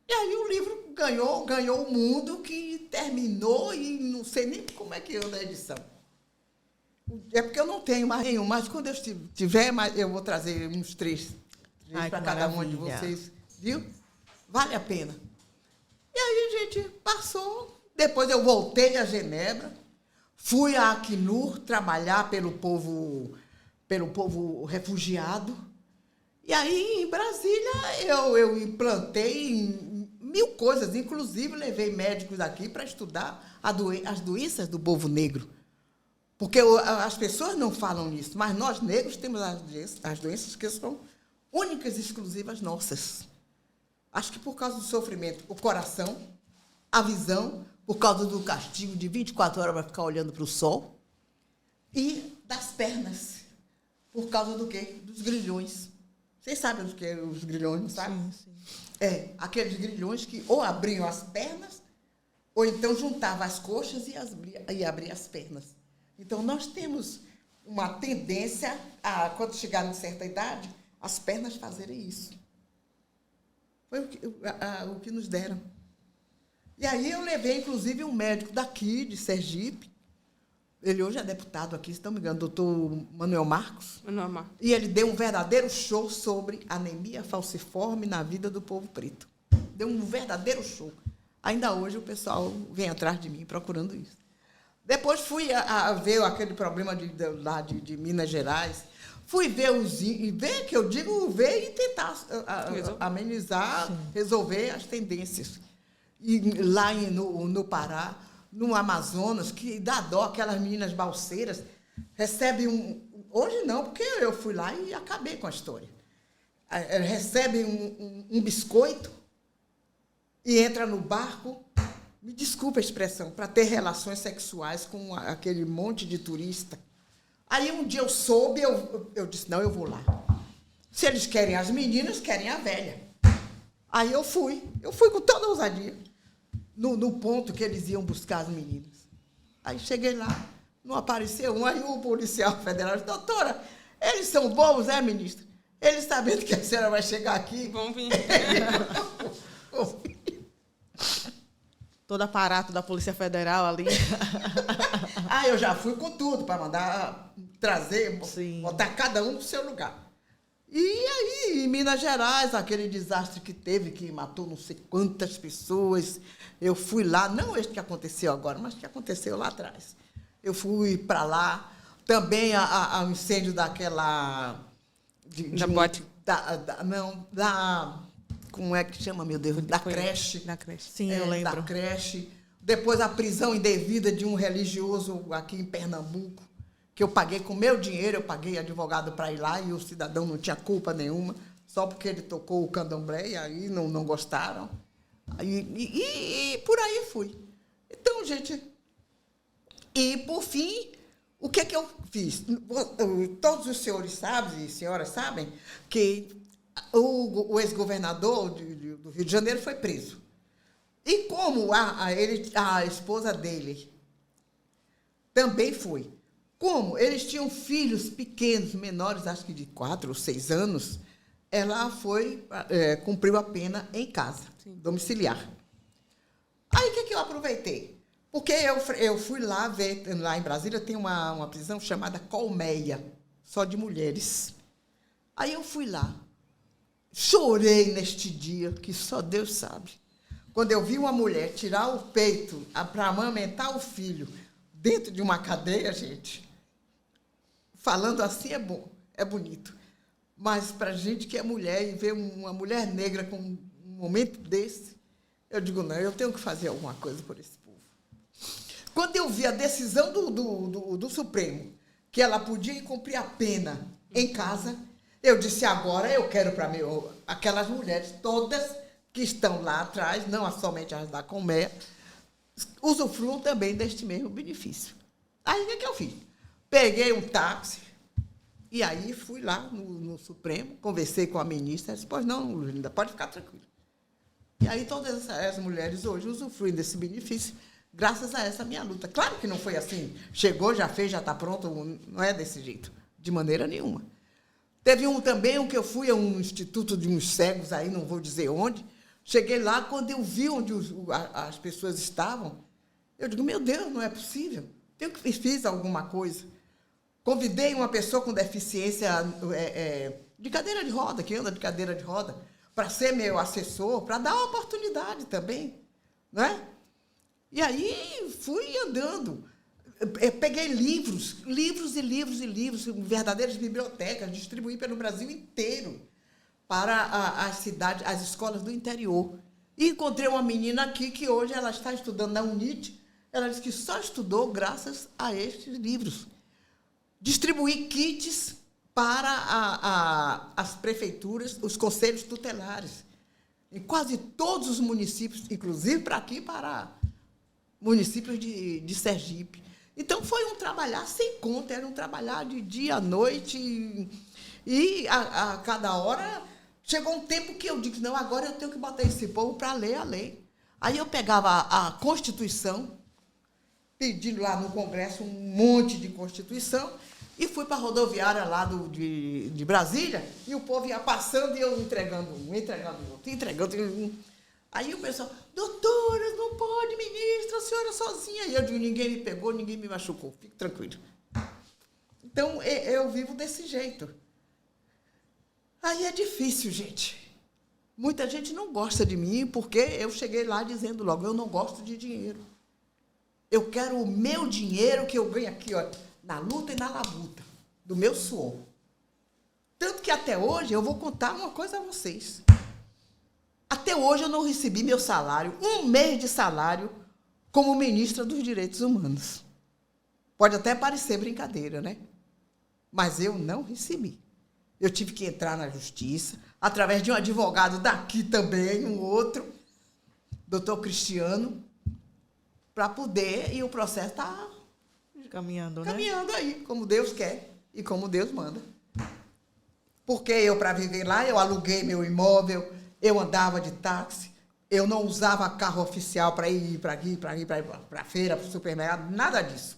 E aí o livro ganhou o mundo, que terminou e não sei nem como é que anda a edição. É porque eu não tenho mais nenhum, mas quando eu tiver, eu vou trazer uns 3 para cada um de vocês, viu? Vale a pena. E aí a gente passou, depois eu voltei a Genebra, fui a Acnur trabalhar pelo povo refugiado. E aí, em Brasília, eu implantei 1000 coisas, inclusive levei médicos aqui para estudar as doenças do povo negro. Porque as pessoas não falam nisso, mas nós negros temos as doenças que são únicas e exclusivas nossas. Acho que por causa do sofrimento, o coração, a visão, por causa do castigo de 24 horas para ficar olhando para o sol, e das pernas, por causa do quê? Dos grilhões. Vocês sabem o que é os grilhões, não sabem? Sim. Aqueles grilhões que ou abriam as pernas, ou então juntavam as coxas e abria as pernas. Então, nós temos uma tendência a, quando chegar em certa idade, as pernas fazerem isso. Foi o que nos deram. E aí eu levei, inclusive, um médico daqui, de Sergipe. Ele hoje é deputado aqui, se não me engano, doutor Manuel Marcos. E ele deu um verdadeiro show sobre anemia falciforme na vida do povo preto. Deu um verdadeiro show. Ainda hoje o pessoal vem atrás de mim procurando isso. Depois fui a ver aquele problema lá de Minas Gerais. Fui ver que eu digo ver e tentar amenizar, sim, resolver as tendências. E lá no Pará, no Amazonas, que dá dó, aquelas meninas balseiras, recebem hoje não, porque eu fui lá e acabei com a história. Recebem um biscoito e entra no barco, me desculpa a expressão, para ter relações sexuais com aquele monte de turista. Aí um dia eu soube, eu disse, não, eu vou lá. Se eles querem as meninas, querem a velha. Aí eu fui com toda a ousadia, no ponto que eles iam buscar as meninas. Aí cheguei lá, não apareceu um, aí o policial federal disse, doutora, eles são bobos, ministra? Eles sabendo que a senhora vai chegar aqui. Vão vir. Todo aparato da Polícia Federal ali. Eu já fui com tudo para mandar trazer, sim, botar cada um no seu lugar. E aí, em Minas Gerais, aquele desastre que teve, que matou não sei quantas pessoas, eu fui lá, não este que aconteceu agora, mas que aconteceu lá atrás. Eu fui para lá, também ao incêndio daquela... Da boate? Como é que chama, meu Deus? Da creche. Da creche. Sim, eu lembro. Da creche. Depois a prisão indevida de um religioso aqui em Pernambuco, que eu paguei com meu dinheiro, eu paguei advogado para ir lá e o cidadão não tinha culpa nenhuma, só porque ele tocou o candomblé e aí não gostaram. E por aí fui. Então, gente... E, por fim, o que é que eu fiz? Todos os senhores sabem, e senhoras sabem, que o ex-governador do Rio de Janeiro foi preso. E como a esposa dele também foi. Como eles tinham filhos pequenos, menores, acho que de 4 ou 6 anos, ela cumpriu a pena em casa, sim, domiciliar. Aí, o que eu aproveitei? Porque eu fui lá ver, lá em Brasília tem uma prisão chamada Colmeia, só de mulheres. Aí eu fui lá, chorei neste dia, que só Deus sabe. Quando eu vi uma mulher tirar o peito para amamentar o filho dentro de uma cadeia, gente, falando assim é bom, é bonito. Mas para a gente que é mulher e ver uma mulher negra com um momento desse, eu digo, não, eu tenho que fazer alguma coisa por esse povo. Quando eu vi a decisão do Supremo, que ela podia cumprir a pena em casa, eu disse, agora eu quero para mim, aquelas mulheres todas que estão lá atrás, não somente as da Colmeia, usufruam também deste mesmo benefício. Aí, o que eu fiz? Peguei um táxi e aí fui lá no Supremo, conversei com a ministra, ela disse, pois não, Linda, pode ficar tranquila. E aí todas essas mulheres hoje usufruem desse benefício graças a essa minha luta. Claro que não foi assim, chegou, já fez, já está pronto, não é desse jeito, de maneira nenhuma. Teve também um que eu fui a um instituto de uns cegos, aí não vou dizer onde. Cheguei lá, quando eu vi onde as pessoas estavam, eu digo, meu Deus, não é possível. Fiz alguma coisa. Convidei uma pessoa com deficiência de cadeira de roda, que anda de cadeira de roda, para ser meu assessor, para dar oportunidade também. Não é? E aí fui andando. Peguei livros e livros e livros, verdadeiras bibliotecas, distribuí pelo Brasil inteiro para as cidades, as escolas do interior. E encontrei uma menina aqui que hoje ela está estudando na UNIT. Ela disse que só estudou graças a estes livros. Distribuí kits para as prefeituras, os conselhos tutelares, em quase todos os municípios, inclusive para aqui, para municípios de Sergipe. Então, foi um trabalhar sem conta, era um trabalhar de dia à noite, e a cada hora chegou um tempo que eu disse, não, agora eu tenho que botar esse povo para ler a lei. Aí eu pegava a Constituição, pedindo lá no Congresso um monte de Constituição, e fui para a rodoviária lá de Brasília, e o povo ia passando e eu entregando outro. Aí o pessoal, doutora, não pode, ministra, a senhora sozinha. E eu digo, ninguém me pegou, ninguém me machucou, fique tranquilo. Então, eu vivo desse jeito. Aí é difícil, gente. Muita gente não gosta de mim, porque eu cheguei lá dizendo logo, eu não gosto de dinheiro. Eu quero o meu dinheiro que eu ganho aqui, ó, na luta e na labuta, do meu suor. Tanto que até hoje, eu vou contar uma coisa a vocês. Até hoje eu não recebi meu salário, um mês de salário, como ministra dos Direitos Humanos. Pode até parecer brincadeira, né? Mas eu não recebi. Eu tive que entrar na justiça, através de um advogado daqui também, um outro, doutor Cristiano, para poder, e o processo está caminhando, né? Caminhando aí, como Deus quer e como Deus manda. Porque eu, para viver lá, eu aluguei meu imóvel, eu andava de táxi, eu não usava carro oficial para ir para a feira, para o supermercado, nada disso.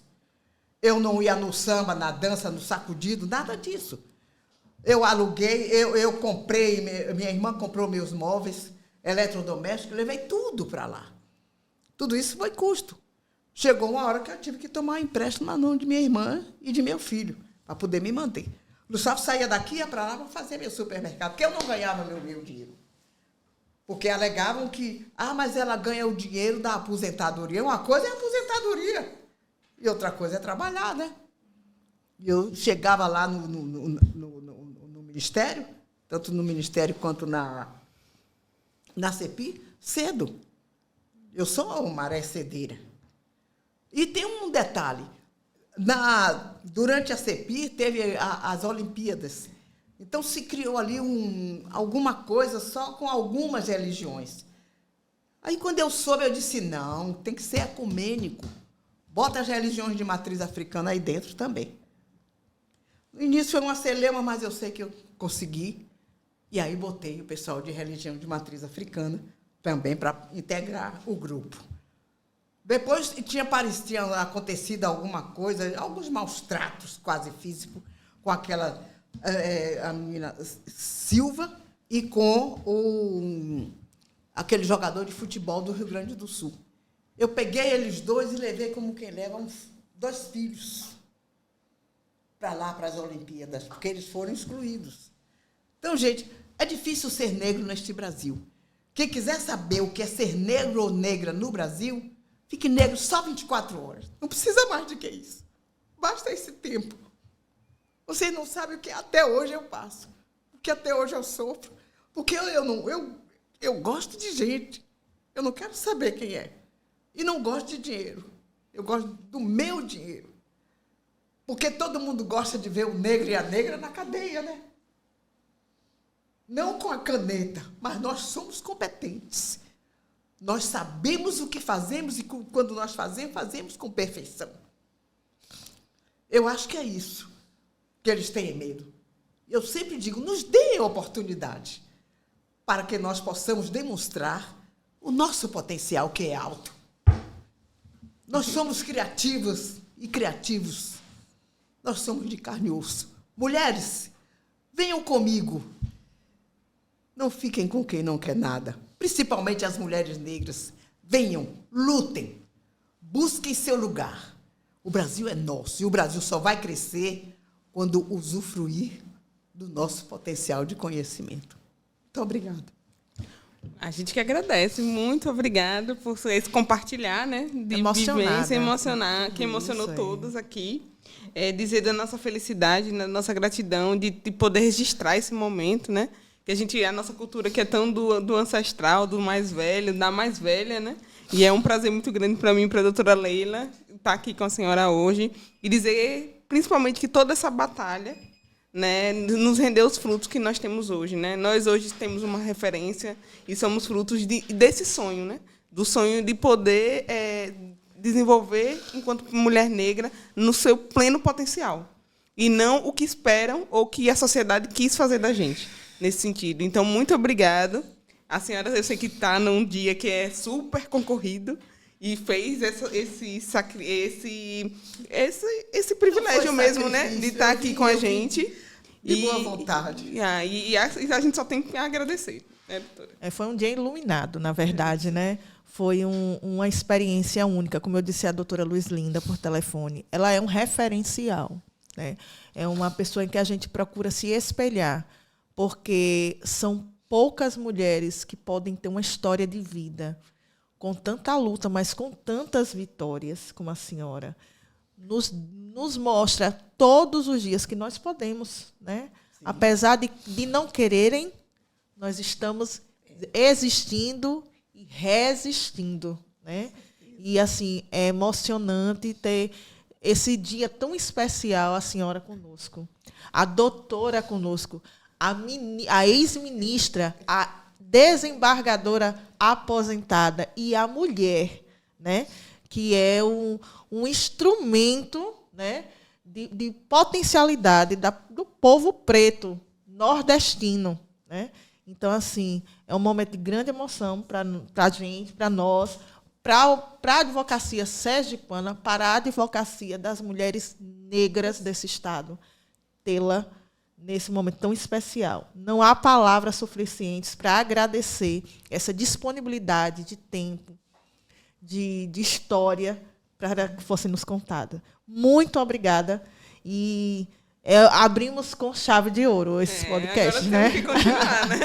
Eu não ia no samba, na dança, no sacudido, nada disso. Eu aluguei, eu comprei, minha irmã comprou meus móveis eletrodomésticos, levei tudo para lá. Tudo isso foi custo. Chegou uma hora que eu tive que tomar um empréstimo na mão de minha irmã e de meu filho, para poder me manter. O Gustavo saía daqui e ia para lá para fazer meu supermercado, porque eu não ganhava meu dinheiro. Porque alegavam que, mas ela ganha o dinheiro da aposentadoria. Uma coisa é a aposentadoria e outra coisa é trabalhar, né? E eu chegava lá no Ministério, tanto no Ministério quanto na CEPI, cedo. Eu sou uma maré cedeira. E tem um detalhe. Durante a CEPI, teve as Olimpíadas. Então, se criou ali alguma coisa só com algumas religiões. Aí, quando eu soube, eu disse, não, tem que ser ecumênico. Bota as religiões de matriz africana aí dentro também. No início foi uma celeuma, mas eu sei que eu consegui. E aí botei o pessoal de religião de matriz africana também para integrar o grupo. Depois tinha acontecido alguma coisa, alguns maus tratos quase físicos com aquela a menina Silva e com aquele jogador de futebol do Rio Grande do Sul. Eu peguei eles dois e levei como quem leva 2 filhos para lá, para as Olimpíadas, porque eles foram excluídos. Então, gente, é difícil ser negro neste Brasil. Quem quiser saber o que é ser negro ou negra no Brasil, fique negro só 24 horas. Não precisa mais do que isso. Basta esse tempo. Vocês não sabem o que até hoje eu passo. que até hoje eu sofro. Porque eu gosto de gente. Eu não quero saber quem é. E não gosto de dinheiro. Eu gosto do meu dinheiro. Porque todo mundo gosta de ver o negro e a negra na cadeia, né? Não com a caneta, mas nós somos competentes. Nós sabemos o que fazemos e quando nós fazemos com perfeição. Eu acho que é isso que eles têm medo. Eu sempre digo, nos deem a oportunidade para que nós possamos demonstrar o nosso potencial, que é alto. Nós somos criativas e criativos. Nós somos de carne e osso. Mulheres, venham comigo. Não fiquem com quem não quer nada. Principalmente as mulheres negras. Venham, lutem. Busquem seu lugar. O Brasil é nosso. E o Brasil só vai crescer quando usufruir do nosso potencial de conhecimento. Muito obrigada. A gente que agradece. Muito obrigada por esse compartilhar, né? De vivência, que emocionou todos aqui. Dizer da nossa felicidade, da nossa gratidão de poder registrar esse momento, né? Que a nossa cultura que é tão do ancestral, do mais velho, da mais velha, né? E é um prazer muito grande para mim, para a doutora Leila, estar aqui com a senhora hoje e dizer, principalmente, que toda essa batalha, né, nos rendeu os frutos que nós temos hoje, né? Nós hoje temos uma referência e somos frutos desse sonho, né? Do sonho de poder desenvolver, enquanto mulher negra, no seu pleno potencial. E não o que esperam ou que a sociedade quis fazer da gente, nesse sentido. Então, muito obrigada. A senhora, eu sei que está num dia que é super concorrido e fez esse privilégio mesmo, né? De estar aqui com a gente. De boa vontade. E a gente só tem que agradecer, né, doutora? Foi um dia iluminado, na verdade, né? Foi uma experiência única, como eu disse à doutora Luizlinda por telefone. Ela é um referencial, né? É uma pessoa em que a gente procura se espelhar, porque são poucas mulheres que podem ter uma história de vida com tanta luta, mas com tantas vitórias como a senhora. Nos mostra todos os dias que nós podemos, né? Apesar de não quererem, nós estamos existindo e resistindo, né? E assim é emocionante ter esse dia tão especial, a senhora conosco, a doutora conosco, a ex-ministra, a desembargadora aposentada e a mulher, né? Que é um instrumento, né? de potencialidade do povo preto nordestino, né? Então, assim, é um momento de grande emoção para a gente, para nós, para a advocacia sergipana, para a advocacia das mulheres negras desse estado, tê-la nesse momento tão especial. Não há palavras suficientes para agradecer essa disponibilidade de tempo, de história, para que fosse nos contada. Muito obrigada. E abrimos com chave de ouro esse podcast, agora né? Temos que continuar, né?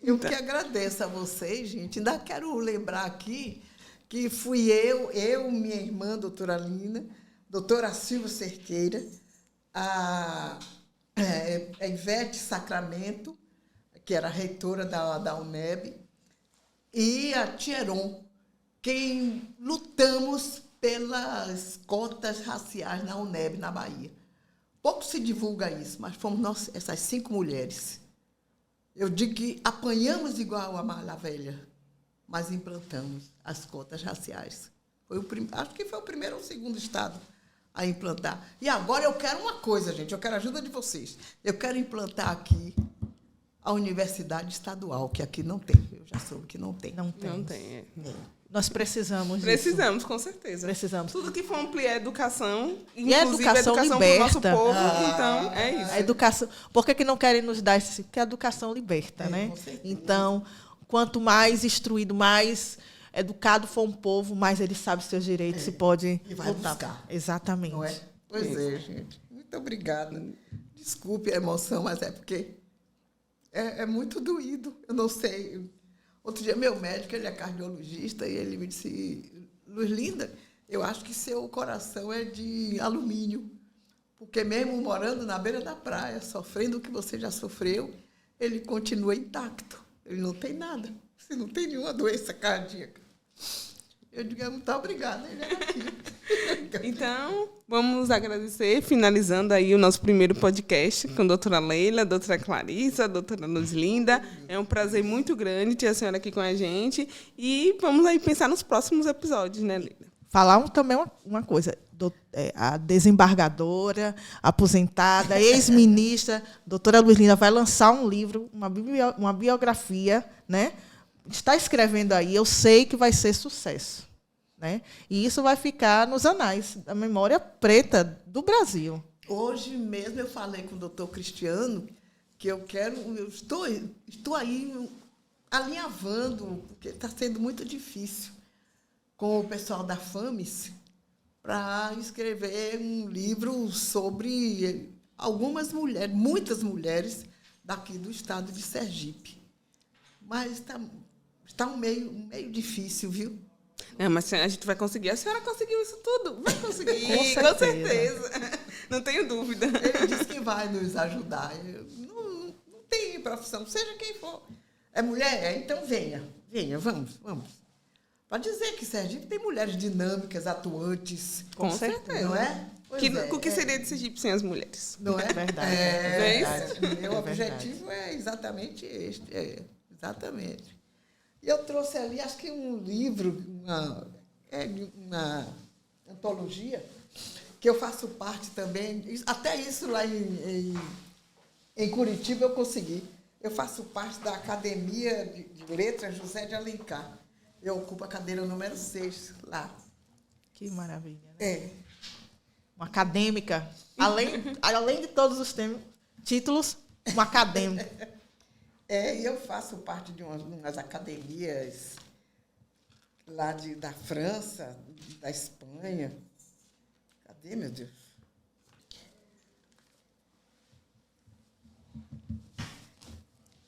Eu que agradeço a vocês, gente. Ainda quero lembrar aqui que fui eu, minha irmã, doutora Lina, doutora Silvia Cerqueira, a Ivete Sacramento, que era reitora da UNEB, e a Tieron, quem lutamos pelas cotas raciais na UNEB, na Bahia. Pouco se divulga isso, mas fomos nós, essas 5 mulheres. Eu digo que apanhamos igual a Malha Velha, mas implantamos as cotas raciais. Acho que foi o primeiro ou o segundo estado a implantar. E agora eu quero uma coisa, gente, eu quero a ajuda de vocês. Eu quero implantar aqui a universidade estadual, que aqui não tem. Eu já soube que não tem. Não tem. Não tem. Nós precisamos Precisamos, com certeza. Precisamos. Tudo que for ampliar a educação, E a inclusive a educação educação para o nosso liberta. povo, então, é isso. A educação. Por que não querem nos dar esse? Porque a educação liberta, né? Com certeza. Então, quanto mais instruído, mais educado for um povo, mais ele sabe seus direitos e pode E vai buscar. Exatamente. Não é? Pois é, gente. Muito obrigada. Desculpe a emoção, mas é porque é muito doído. Eu não sei. Outro dia, meu médico, ele é cardiologista, e ele me disse, Luizlinda, eu acho que seu coração é de alumínio, Porque mesmo morando na beira da praia, sofrendo o que você já sofreu, ele continua intacto. Ele não tem nada. Você não tem nenhuma doença cardíaca. Eu digo, muito obrigada, ele era aqui. Então, vamos agradecer, finalizando aí o nosso primeiro podcast com a doutora Leila, a doutora Clarissa, a doutora Luzlinda. É um prazer muito grande ter a senhora aqui com a gente. E vamos aí pensar nos próximos episódios, né, Leila? Falar também uma coisa. A desembargadora, aposentada, ex-ministra, doutora Luzlinda, vai lançar um livro, uma biografia, né? Está escrevendo aí, eu sei que vai ser sucesso, né? E isso vai ficar nos anais da memória preta do Brasil. Hoje mesmo eu falei com o doutor Cristiano que eu estou aí alinhavando, porque está sendo muito difícil, com o pessoal da FAMES, para escrever um livro sobre algumas mulheres, muitas mulheres daqui do estado de Sergipe. Mas está um meio difícil, viu? Mas a gente vai conseguir. A senhora conseguiu isso tudo? Vai conseguir, Com certeza. Não tenho dúvida. Ele disse que vai nos ajudar. Não tem profissão, seja quem for. É mulher? Então venha, vamos. Para dizer que Sergipe tem mulheres dinâmicas, atuantes. Com certeza. Não é? O que seria de Sergipe sem as mulheres? Não é? Verdade. Meu objetivo é exatamente este. Exatamente. E eu trouxe ali, acho que um livro, uma antologia, que eu faço parte também. Até isso lá em Curitiba eu consegui. Eu faço parte da Academia de Letras José de Alencar. Eu ocupo a cadeira número 6 lá. Que maravilha. Né? É. Uma acadêmica. Além de todos os títulos, uma acadêmica. E eu faço parte de umas academias lá da França, da Espanha. Cadê, meu Deus?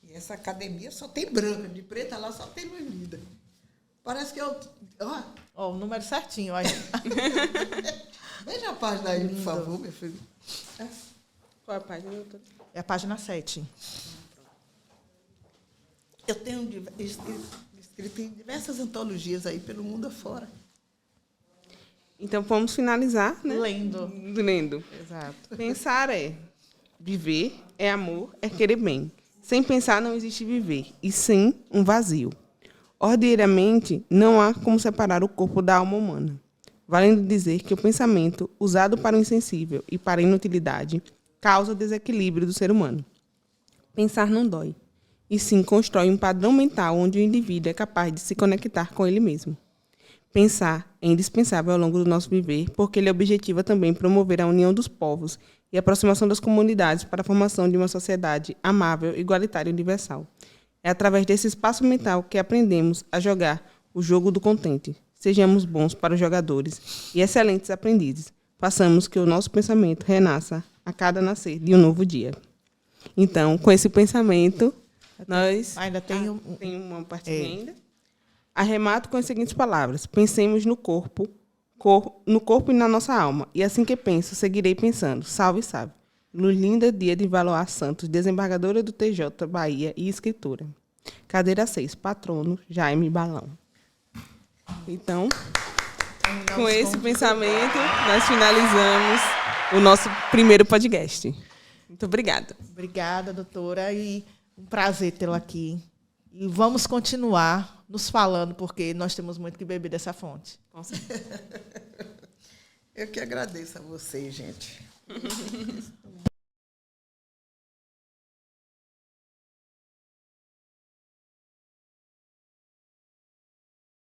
E essa academia só tem branca, de preta lá só tem Luzlinda. Parece que eu... O número certinho, olha. Veja a página aí, por favor, meu filho. Qual a página, doutora? É a página 7. Eu tenho escrito em diversas antologias aí pelo mundo afora. Então, vamos finalizar, né? Lendo. Exato. Pensar é viver, é amor, é querer bem. Sem pensar não existe viver, e sim um vazio. Ordeiramente, não há como separar o corpo da alma humana, valendo dizer que o pensamento, usado para o insensível e para a inutilidade, causa o desequilíbrio do ser humano. Pensar não dói, e sim constrói um padrão mental onde o indivíduo é capaz de se conectar com ele mesmo. Pensar é indispensável ao longo do nosso viver, porque ele objetiva também promover a união dos povos e a aproximação das comunidades para a formação de uma sociedade amável, igualitária e universal. É através desse espaço mental que aprendemos a jogar o jogo do contente. Sejamos bons para os jogadores e excelentes aprendizes. Façamos que o nosso pensamento renasça a cada nascer de um novo dia. Então, com esse pensamento, nós... Ainda tem tem uma partinha ainda. Arremato com as seguintes palavras. Pensemos no corpo e na nossa alma. E assim que penso, seguirei pensando. Salve, salve. Luzlinda Dias de Valoar Santos, desembargadora do TJ Bahia e escritora. Cadeira 6, patrono Jaime Balão. Então, com esse pensamento, nós finalizamos o nosso primeiro podcast. Muito obrigada. Obrigada, doutora, e um prazer tê-la aqui. E vamos continuar nos falando, porque nós temos muito que beber dessa fonte. Com certeza. Eu que agradeço a vocês, gente.